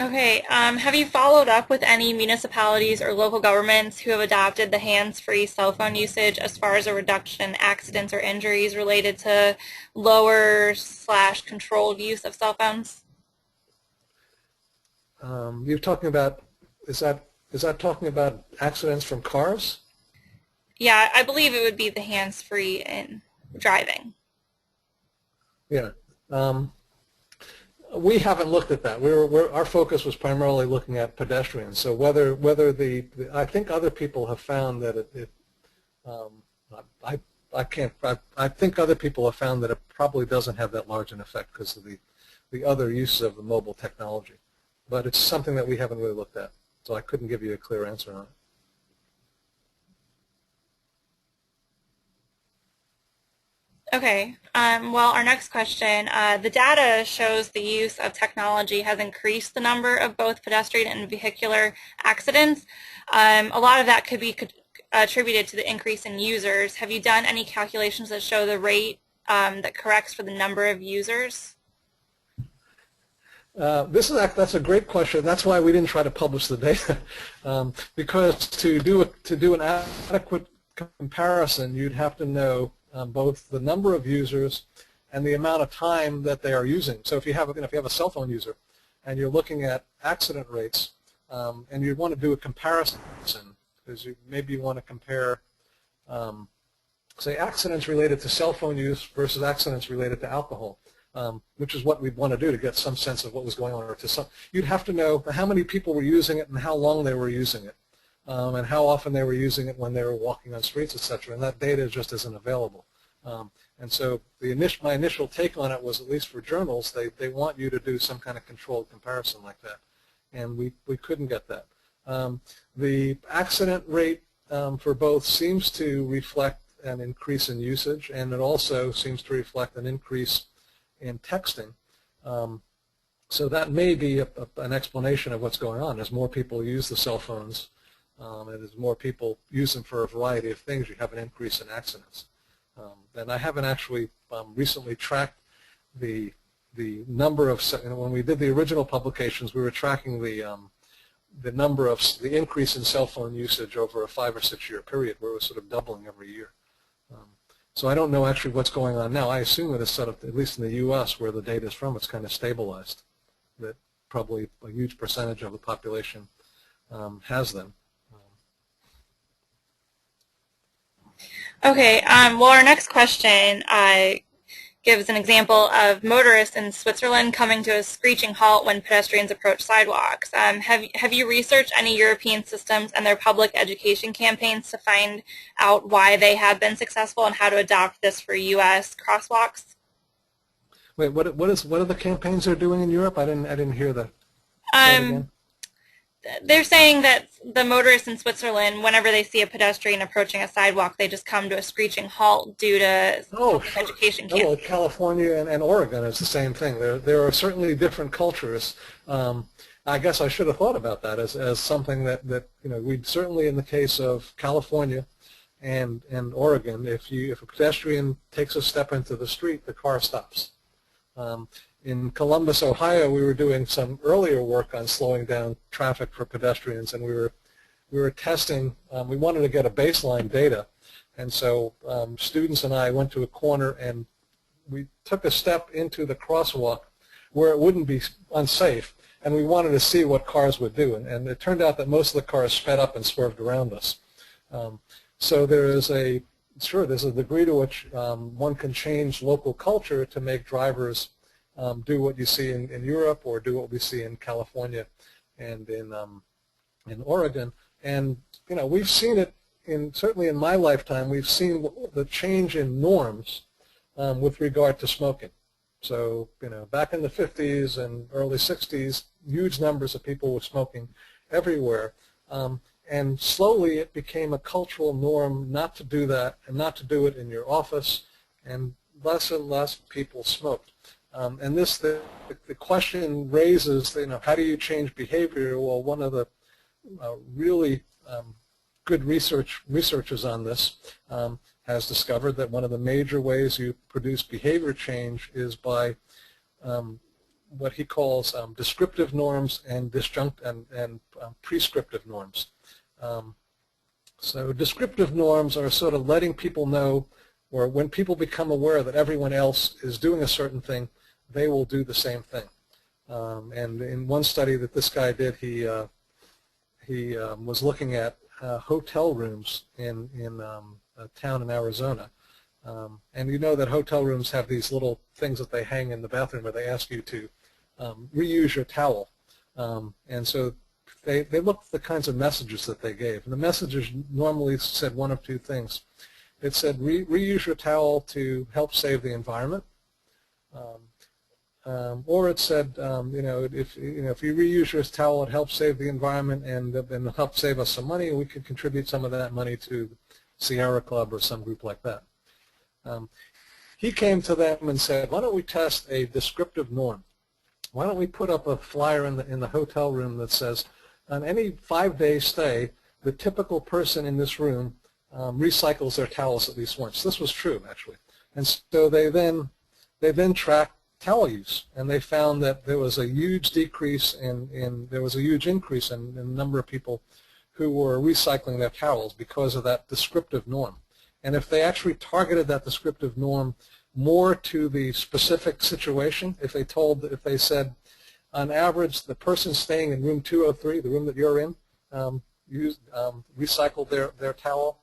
Okay, have you followed up with any municipalities or local governments who have adopted the hands-free cell phone usage as far as a reduction in accidents or injuries related to lower/controlled use of cell phones? You're talking about, is that talking about accidents from cars? Yeah, I believe it would be the hands-free in driving. Yeah. We haven't looked at that. Our focus was primarily looking at pedestrians. So whether I think other people have found that I think other people have found that it probably doesn't have that large an effect because of the other uses of the mobile technology. But it's something that we haven't really looked at. So I couldn't give you a clear answer on it. Okay, well, our next question, the data shows the use of technology has increased the number of both pedestrian and vehicular accidents. A lot of that could be attributed to the increase in users. Have you done any calculations that show the rate that corrects for the number of users? That's a great question. That's why we didn't try to publish the data, because to do an adequate comparison, you'd have to know both the number of users and the amount of time that they are using. So if you have a cell phone user and you're looking at accident rates, and you want to do a comparison, because maybe you want to compare say, accidents related to cell phone use versus accidents related to alcohol, which is what we'd want to do to get some sense of what was going on. Or to some, you'd have to know how many people were using it and how long they were using it, and how often they were using it when they were walking on streets, etc. And that data just isn't available. And so my initial take on it was, at least for journals, they want you to do some kind of controlled comparison like that. And we couldn't get that. The accident rate for both seems to reflect an increase in usage, and it also seems to reflect an increase in texting. So that may be an explanation of what's going on. As more people use the cell phones, and as more people use them for a variety of things, you have an increase in accidents. And I haven't actually recently tracked the number of, when we did the original publications, we were tracking the number of, the increase in cell phone usage over a 5 or 6 year period, where it was sort of doubling every year. So I don't know actually what's going on now. I assume that it's sort of, at least in the U.S. where the data is from, it's kind of stabilized, that probably a huge percentage of the population has them. Okay, well, our next question gives an example of motorists in Switzerland coming to a screeching halt when pedestrians approach sidewalks. Have you researched any European systems and their public education campaigns to find out why they have been successful and how to adopt this for U.S. crosswalks? Wait, what are the campaigns they're doing in Europe? I didn't hear that. Say it again. They're saying that the motorists in Switzerland, whenever they see a pedestrian approaching a sidewalk, they just come to a screeching halt due to education campaigns. Well, California and Oregon is the same thing. There are certainly different cultures. I guess I should have thought about that as something that we'd certainly, in the case of California and Oregon, if a pedestrian takes a step into the street, the car stops. In Columbus, Ohio, we were doing some earlier work on slowing down traffic for pedestrians, and we were testing. We wanted to get a baseline data, and so students and I went to a corner and we took a step into the crosswalk where it wouldn't be unsafe, and we wanted to see what cars would do. And it turned out that most of the cars sped up and swerved around us. So there's a degree to which one can change local culture to make drivers do what you see in Europe, or do what we see in California and in Oregon. And we've seen it certainly in my lifetime. We've seen the change in norms with regard to smoking. So back in the 50s and early 60s, huge numbers of people were smoking everywhere. And slowly it became a cultural norm not to do that, and not to do it in your office, and less people smoked. And the question raises, how do you change behavior? Well, one of the really good researchers on this has discovered that one of the major ways you produce behavior change is by what he calls descriptive norms and prescriptive norms. So descriptive norms are sort of letting people know, or when people become aware that everyone else is doing a certain thing, they will do the same thing. And in one study that this guy did, he was looking at hotel rooms in a town in Arizona. And you know that hotel rooms have these little things that they hang in the bathroom where they ask you to reuse your towel. And so they looked at the kinds of messages that they gave. And the messages normally said one of two things. It said, reuse your towel to help save the environment. Or it said, if you reuse your towel, it helps save the environment and help save us some money, and we could contribute some of that money to Sierra Club or some group like that. He came to them and said, why don't we test a descriptive norm? Why don't we put up a flyer in the hotel room that says, on any 5-day stay, the typical person in this room recycles their towels at least once. This was true, actually. And so they then tracked towel use, and they found that there was a huge decrease there was a huge increase in the number of people who were recycling their towels because of that descriptive norm. And if they actually targeted that descriptive norm more to the specific situation, if they said, on average, the person staying in room 203, the room that you're in, recycled their towel,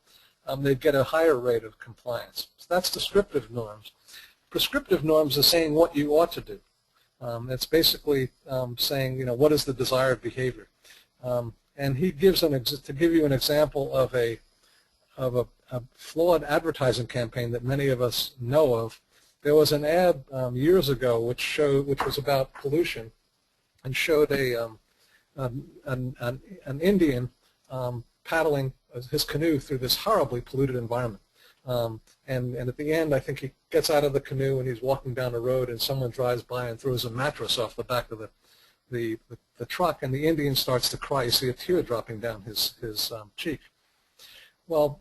they'd get a higher rate of compliance. So that's descriptive norms. Prescriptive norms is saying what you ought to do. It's basically saying, what is the desired behavior. And he gives to give you an example of a flawed advertising campaign that many of us know of. There was an ad years ago which was about pollution, and showed an Indian paddling his canoe through this horribly polluted environment. And at the end, I think he gets out of the canoe and he's walking down the road, and someone drives by and throws a mattress off the back of the truck, and the Indian starts to cry. You see a tear dropping down his cheek. Well,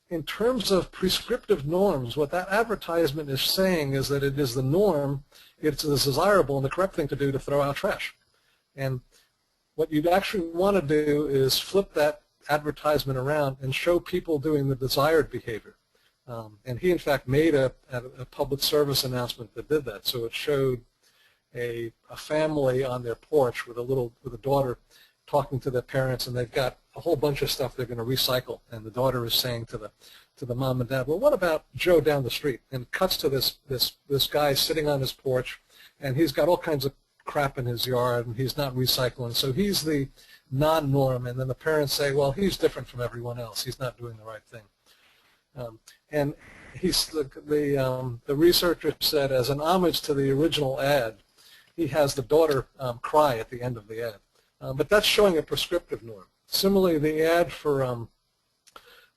in terms of prescriptive norms, what that advertisement is saying is that it is the norm, it's the desirable and the correct thing to do to throw out trash. And what you'd actually want to do is flip that advertisement around and show people doing the desired behavior. And he, in fact, made a public service announcement that did that. So it showed a family on their porch with a daughter talking to their parents, and they've got a whole bunch of stuff they're going to recycle. And the daughter is saying to the mom and dad, well, what about Joe down the street? And cuts to this guy sitting on his porch, and he's got all kinds of crap in his yard, and he's not recycling. So he's the non-norm. And then the parents say, well, he's different from everyone else. He's not doing the right thing. And the researcher said, as an homage to the original ad, he has the daughter cry at the end of the ad. But that's showing a prescriptive norm. Similarly, the ad for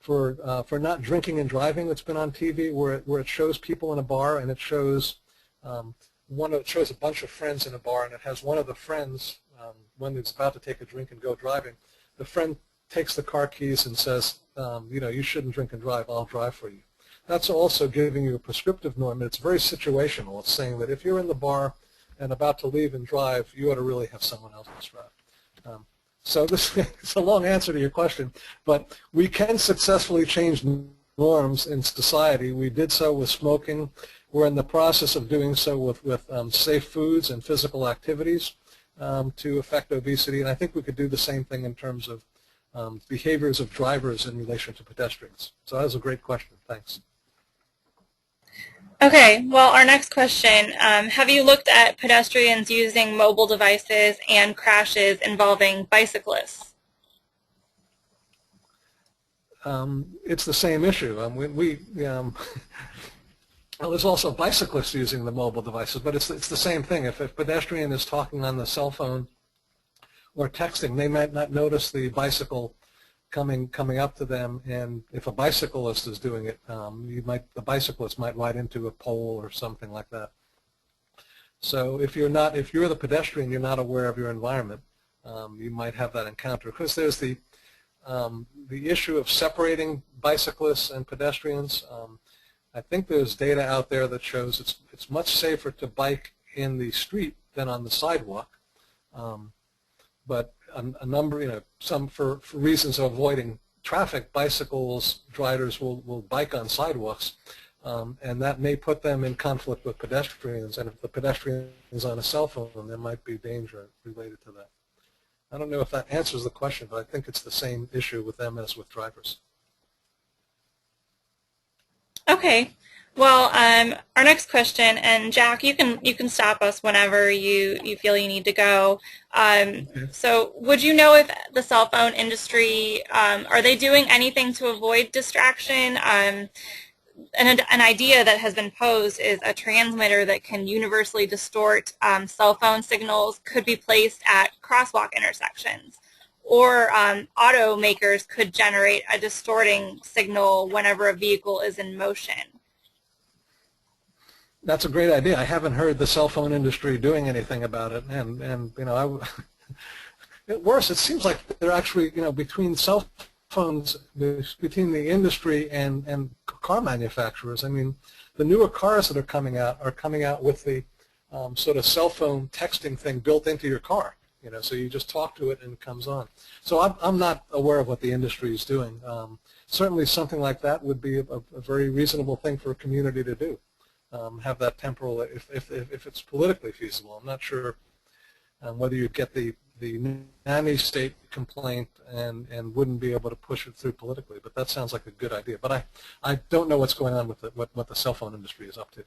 not drinking and driving that's been on TV, where it shows people in a bar, and it shows it shows a bunch of friends in a bar, and it has one of the friends, when it's about to take a drink and go driving, the friend takes the car keys and says, you shouldn't drink and drive, I'll drive for you. That's also giving you a prescriptive norm, and it's very situational. It's saying that if you're in the bar and about to leave and drive, you ought to really have someone else drive. So this is a long answer to your question, but we can successfully change norms in society. We did so with smoking. We're in the process of doing so with safe foods and physical activities to affect obesity, and I think we could do the same thing in terms of behaviors of drivers in relation to pedestrians. So that was a great question. Thanks. Okay, well, our next question, have you looked at pedestrians using mobile devices and crashes involving bicyclists? It's the same issue. Well, there's also bicyclists using the mobile devices, but it's the same thing. If a pedestrian is talking on the cell phone or texting, they might not notice the bicycle coming up to them, and if a bicyclist is doing it, the bicyclist might ride into a pole or something like that. So if you're the pedestrian, you're not aware of your environment, you might have that encounter. Because there's the issue of separating bicyclists and pedestrians. I think there's data out there that shows it's much safer to bike in the street than on the sidewalk. But a number, some for reasons of avoiding traffic, riders will bike on sidewalks, and that may put them in conflict with pedestrians. And if the pedestrian is on a cell phone, there might be danger related to that. I don't know if that answers the question, but I think it's the same issue with them as with drivers. Okay. Well, our next question, and Jack, you can stop us whenever you feel you need to go. Okay. So, would you know if the cell phone industry are they doing anything to avoid distraction? An idea that has been posed is a transmitter that can universally distort cell phone signals could be placed at crosswalk intersections, or automakers could generate a distorting signal whenever a vehicle is in motion. That's a great idea. I haven't heard the cell phone industry doing anything about it, and worse, it seems like they're actually, between cell phones, between the industry and car manufacturers. I mean, the newer cars that are coming out with the sort of cell phone texting thing built into your car. So you just talk to it and it comes on. So I'm not aware of what the industry is doing. Certainly something like that would be a very reasonable thing for a community to do. Have that temporal, if it's politically feasible. I'm not sure whether you get the the nanny state complaint and wouldn't be able to push it through politically. But that sounds like a good idea. But I don't know what's going on with what the cell phone industry is up to.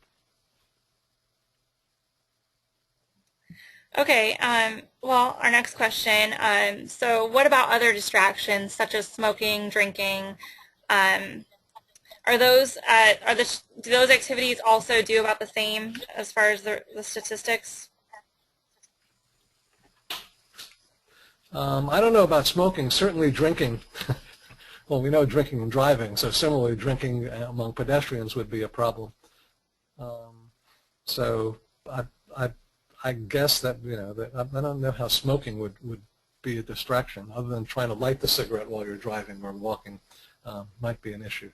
Okay, well, our next question, so what about other distractions such as smoking, drinking? Are those, do those activities also do about the same as far as the statistics? I don't know about smoking. Certainly drinking. Well, we know drinking and driving, so similarly drinking among pedestrians would be a problem. So I guess that, that I don't know how smoking would be a distraction other than trying to light the cigarette while you're driving or walking might be an issue.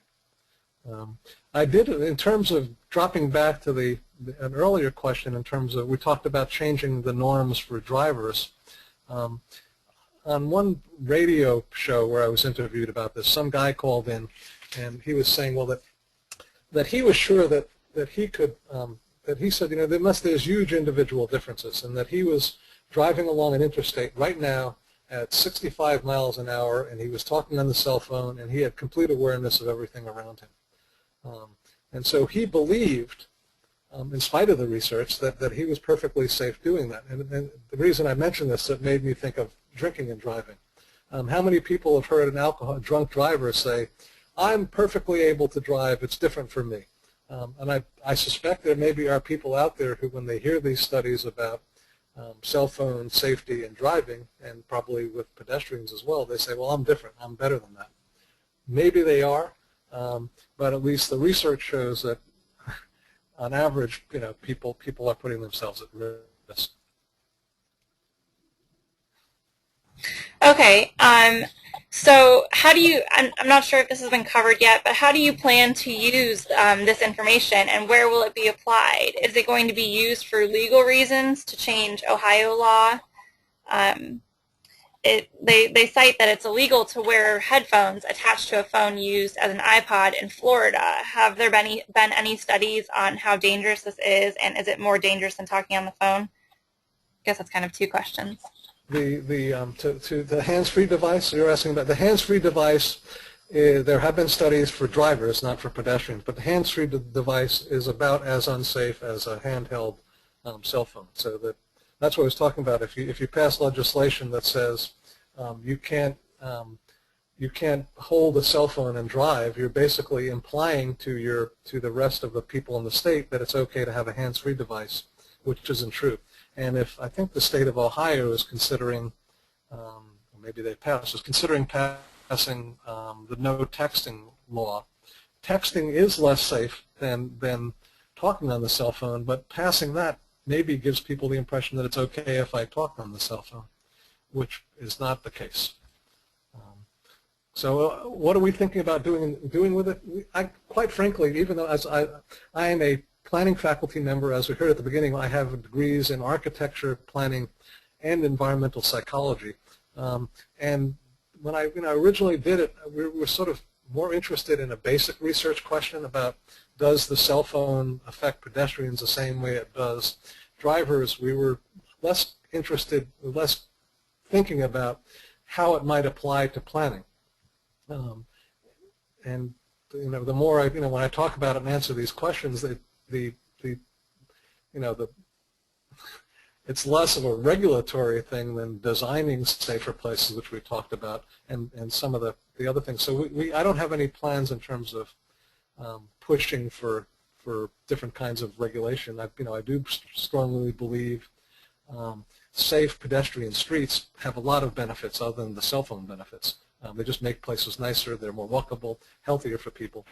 I did, in terms of dropping back to an earlier question, in terms of we talked about changing the norms for drivers. On one radio show where I was interviewed about this, some guy called in and he was saying, well, that he was sure that he could. That he said, there's huge individual differences, and that he was driving along an interstate right now at 65 miles an hour, and he was talking on the cell phone, and he had complete awareness of everything around him. And so he believed, in spite of the research, that he was perfectly safe doing that. And the reason I mention this, it made me think of drinking and driving. How many people have heard an drunk driver say, I'm perfectly able to drive, it's different for me? And I suspect there maybe are people out there who, when they hear these studies about cell phone safety and driving, and probably with pedestrians as well, they say, well, I'm different, I'm better than that. Maybe they are, but at least the research shows that on average, people are putting themselves at risk. Okay, so how do you, I'm not sure if this has been covered yet, but how do you plan to use this information, and where will it be applied? Is it going to be used for legal reasons to change Ohio law? They cite that it's illegal to wear headphones attached to a phone used as an iPod in Florida. Have there been any studies on how dangerous this is, and is it more dangerous than talking on the phone? I guess that's kind of two questions. To the hands-free device, you're asking about the hands-free device. There have been studies for drivers, not for pedestrians, but the hands-free device is about as unsafe as a handheld cell phone. So that's what I was talking about. If you pass legislation that says you can't hold a cell phone and drive, you're basically implying to the rest of the people in the state that it's okay to have a hands-free device, which isn't true. And I think the state of Ohio is considering, maybe they passed, is considering passing the no texting law. Texting is less safe than talking on the cell phone, but passing that maybe gives people the impression that it's okay if I talk on the cell phone, which is not the case. So what are we thinking about doing with it? Quite frankly, even though as I am a planning faculty member, as we heard at the beginning, I have degrees in architecture, planning, and environmental psychology. And when I originally did it, we were sort of more interested in a basic research question about, does the cell phone affect pedestrians the same way it does drivers? We were less interested, less thinking about how it might apply to planning. And the more when I talk about it and answer these questions, it's less of a regulatory thing than designing safer places, which we talked about, and some of the other things. So I don't have any plans in terms of pushing for different kinds of regulation. I do strongly believe safe pedestrian streets have a lot of benefits other than the cell phone benefits. They just make places nicer. They're more walkable, healthier for people.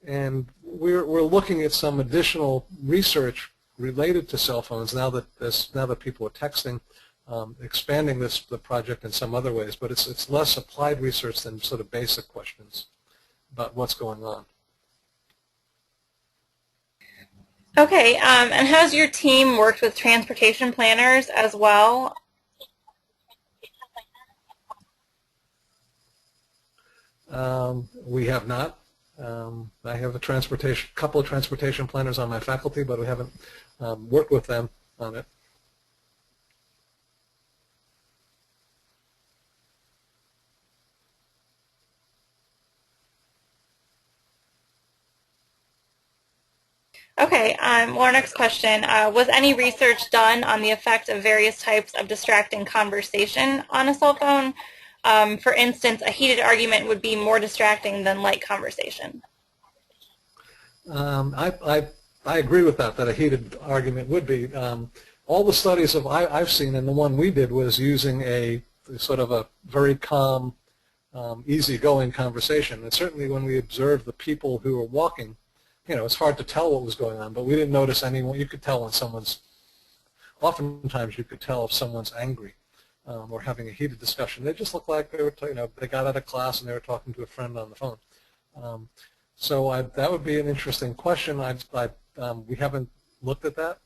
And we're looking at some additional research related to cell phones now that people are texting, expanding the project in some other ways. But it's less applied research than sort of basic questions about what's going on. Okay, and has your team worked with transportation planners as well? We have not. I have a couple of transportation planners on my faculty, but we haven't worked with them on it. Okay, well, our next question, was any research done on the effect of various types of distracting conversation on a cell phone? For instance, a heated argument would be more distracting than light conversation. I agree with that a heated argument would be. All the studies I've seen, and the one we did was using a sort of a very calm, easygoing conversation. And certainly when we observed the people who were walking, it's hard to tell what was going on, but we didn't notice anyone. You could tell when oftentimes you could tell if someone's angry or having a heated discussion. They just looked like they were, they got out of class and they were talking to a friend on the phone. So that would be an interesting question. We haven't looked at that.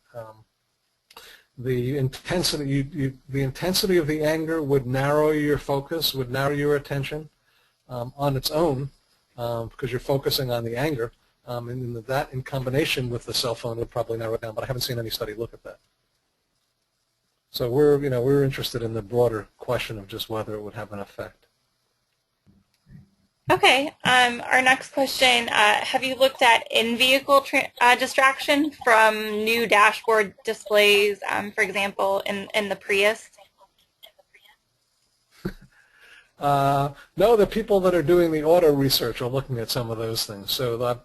The intensity of the anger would narrow your focus, would narrow your attention on its own because you're focusing on the anger. And that in combination with the cell phone would probably narrow it down, but I haven't seen any study look at that. So we're interested in the broader question of just whether it would have an effect. Okay, our next question, have you looked at in-vehicle distraction from new dashboard displays, for example, in the Prius? No, the people that are doing the auto research are looking at some of those things. So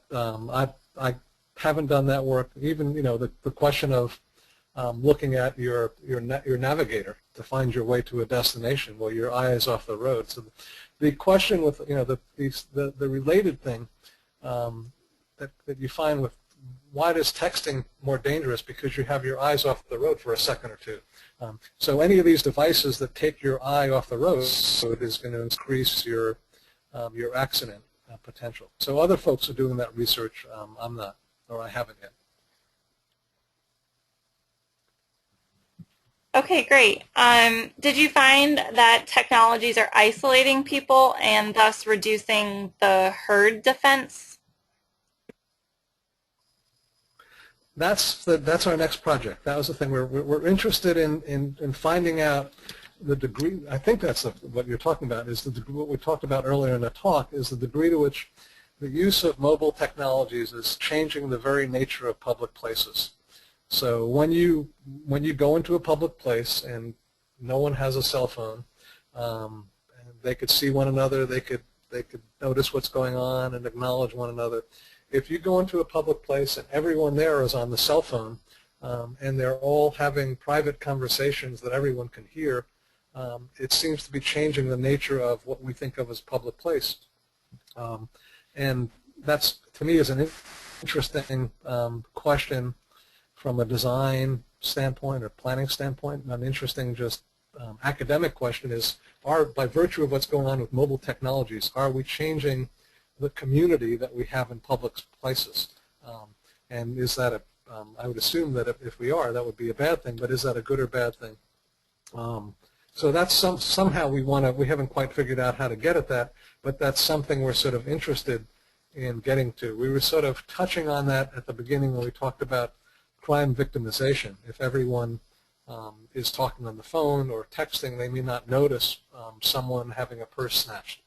I haven't done that work. Even the question of looking at your navigator to find your way to a destination while your eye is off the road. So the question with the related thing that you find with why is texting more dangerous? Because you have your eyes off the road for a second or two. So any of these devices that take your eye off the road is going to increase your accident potential. So other folks are doing that research. I'm not, or I haven't yet. Okay, great. Did you find that technologies are isolating people and thus reducing the herd defense? That's our next project. That was the thing. We're interested in finding out the degree. I think that's what you're talking about. Is the degree, what we talked about earlier in the talk is the degree to which the use of mobile technologies is changing the very nature of public places. So when you go into a public place and no one has a cell phone, and they could see one another, they could notice what's going on and acknowledge one another. If you go into a public place and everyone there is on the cell phone and they're all having private conversations that everyone can hear, it seems to be changing the nature of what we think of as public place. And that's, to me, is an interesting question from a design standpoint or planning standpoint. An interesting just academic question is, by virtue of what's going on with mobile technologies, are we changing the community that we have in public places? And is that I would assume that if we are, that would be a bad thing, but is that a good or bad thing? So that's somehow we haven't quite figured out how to get at that, but that's something we're sort of interested in getting to. We were sort of touching on that at the beginning when we talked about crime victimization. If everyone is talking on the phone or texting, they may not notice someone having a purse snatched.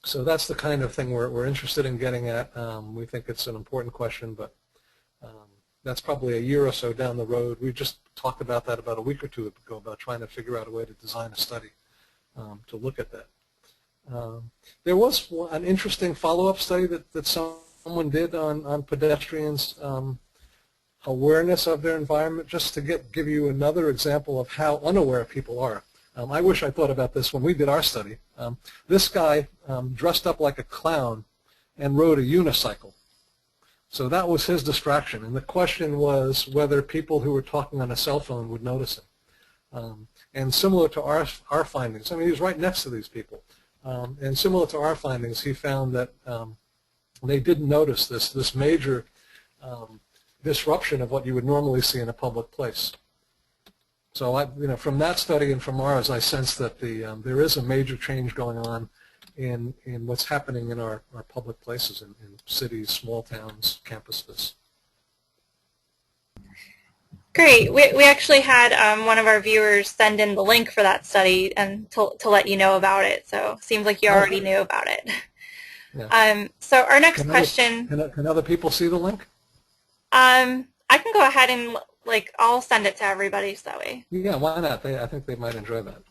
So that's the kind of thing we're interested in getting at. We think it's an important question, but that's probably a year or so down the road. We just talked about that about a week or two ago, about trying to figure out a way to design a study to look at that. There was an interesting follow-up study that someone did on pedestrians' awareness of their environment, just to give you another example of how unaware people are. I wish I thought about this when we did our study. This guy dressed up like a clown and rode a unicycle. So that was his distraction. And the question was whether people who were talking on a cell phone would notice him. And similar to our findings, I mean, he was right next to these people. And similar to our findings, he found that they didn't notice this major disruption of what you would normally see in a public place. So from that study and from ours, I sense that there is a major change going on in what's happening in our public places in cities, small towns, campuses. Great. We actually had one of our viewers send in the link for that study and to let you know about it. So it seems like you already knew about it. Yeah. So our next question. Can other people see the link? I can go ahead and I'll send it to everybody so that way. Yeah, why not? I think they might enjoy that.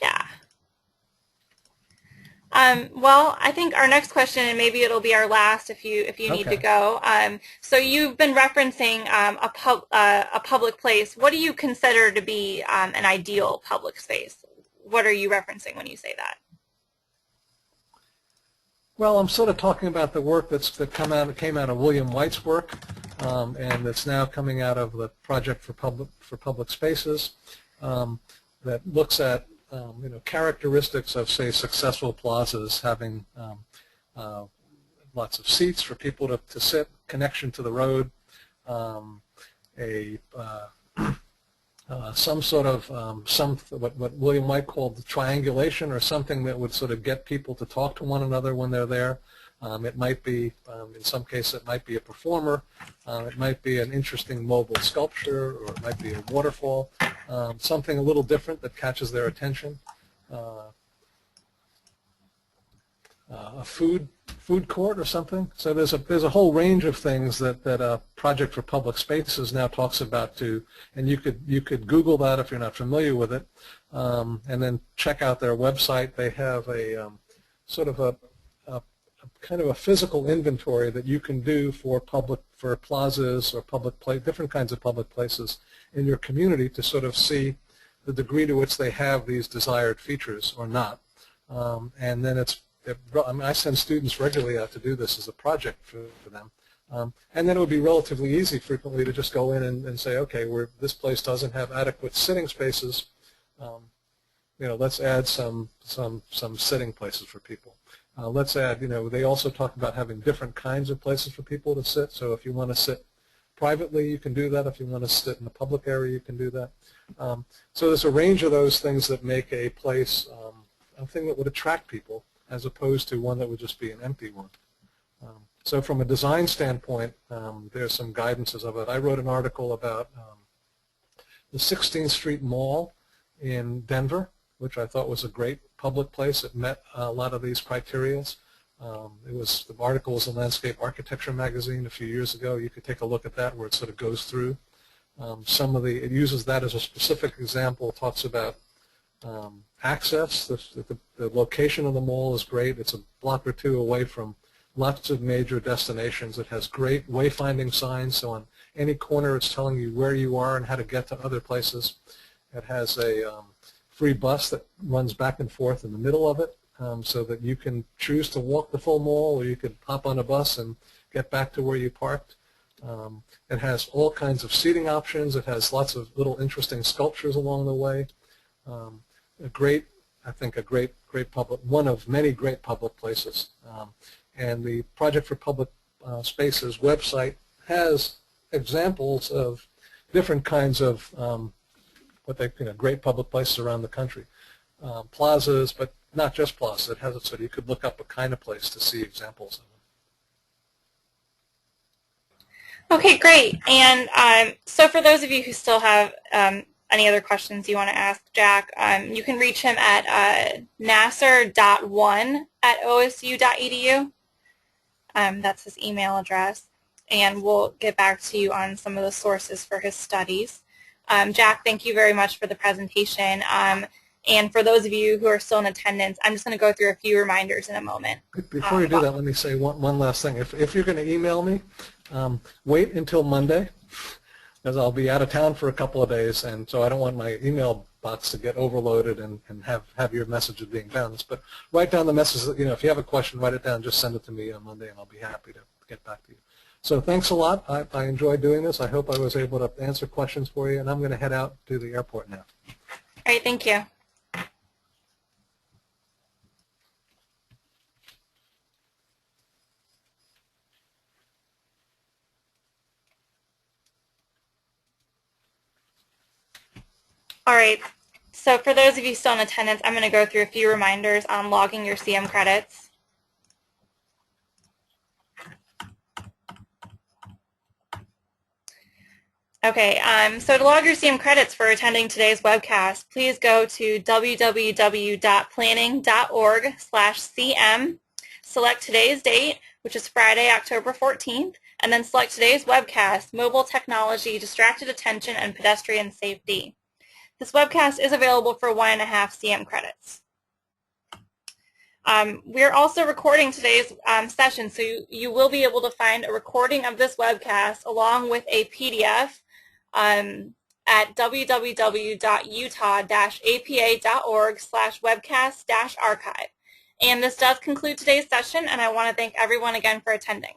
Yeah. Well, I think our next question, and maybe it'll be our last if you need to go. So you've been referencing a public place. What do you consider to be an ideal public space? What are you referencing when you say that? Well, I'm sort of talking about the work that came out of William White's work, and that's now coming out of the Project for Public Spaces, that looks at characteristics of, say, successful plazas, having lots of seats for people to sit, connection to the road, some sort of what William White called the triangulation, or something that would sort of get people to talk to one another when they're there. It might be, in some cases, it might be a performer. It might be an interesting mobile sculpture, or it might be a waterfall. Something a little different that catches their attention. A food court or something. So there's a whole range of things that Project for Public Spaces now talks about too, and you could Google that if you're not familiar with it, and then check out their website. They have a sort of a kind of a physical inventory that you can do for plazas or different kinds of public places in your community to sort of see the degree to which they have these desired features or not. And then I send students regularly out to do this as a project for them. And then it would be relatively easy frequently to just go in and say, okay, this place doesn't have adequate sitting spaces. Let's add some sitting places for people. Let's add, they also talk about having different kinds of places for people to sit. So if you want to sit privately, you can do that. If you want to sit in a public area, you can do that. So there's a range of those things that make a place a thing that would attract people, as opposed to one that would just be an empty one. So from a design standpoint, there's some guidances of it. I wrote an article about the 16th Street Mall in Denver, which I thought was a great public place. It met a lot of these criteria. The article was in Landscape Architecture magazine a few years ago. You could take a look at that, where it sort of goes through it uses that as a specific example. It talks about access. The location of the mall is great. It's a block or two away from lots of major destinations. It has great wayfinding signs, so on any corner it's telling you where you are and how to get to other places. It has a free bus that runs back and forth in the middle of it, so that you can choose to walk the full mall, or you could hop on a bus and get back to where you parked. It has all kinds of seating options. It has lots of little interesting sculptures along the way. I think a great public, one of many great public places. And the Project for Public Spaces website has examples of different kinds of great public places around the country. Plazas, but not just plazas. It has it so you could look up a kind of place to see examples of them. Okay, great. And so for those of you who still have any other questions you want to ask Jack, you can reach him at nasar.1@osu.edu. That's his email address. And we'll get back to you on some of the sources for his studies. Jack, thank you very much for the presentation. And for those of you who are still in attendance, I'm just going to go through a few reminders in a moment. Before you do that, let me say one last thing. If you're going to email me, wait until Monday, because I'll be out of town for a couple of days, and so I don't want my email box to get overloaded and have your messages being bounced. But write down the message. If you have a question, write it down. Just send it to me on Monday, and I'll be happy to get back to you. So thanks a lot. I enjoyed doing this. I hope I was able to answer questions for you, and I'm going to head out to the airport now. All right, thank you. All right, so for those of you still in attendance, I'm going to go through a few reminders on logging your CM credits. Okay, so to log your CM credits for attending today's webcast, please go to www.planning.org/CM. select today's date, which is Friday, October 14th, and then select today's webcast, Mobile Technology, Distracted Attention, and Pedestrian Safety. This webcast is available for 1.5 CM credits. We're also recording today's session, so you will be able to find a recording of this webcast along with a PDF at www.utah-apa.org/webcast-archive. And this does conclude today's session, and I want to thank everyone again for attending.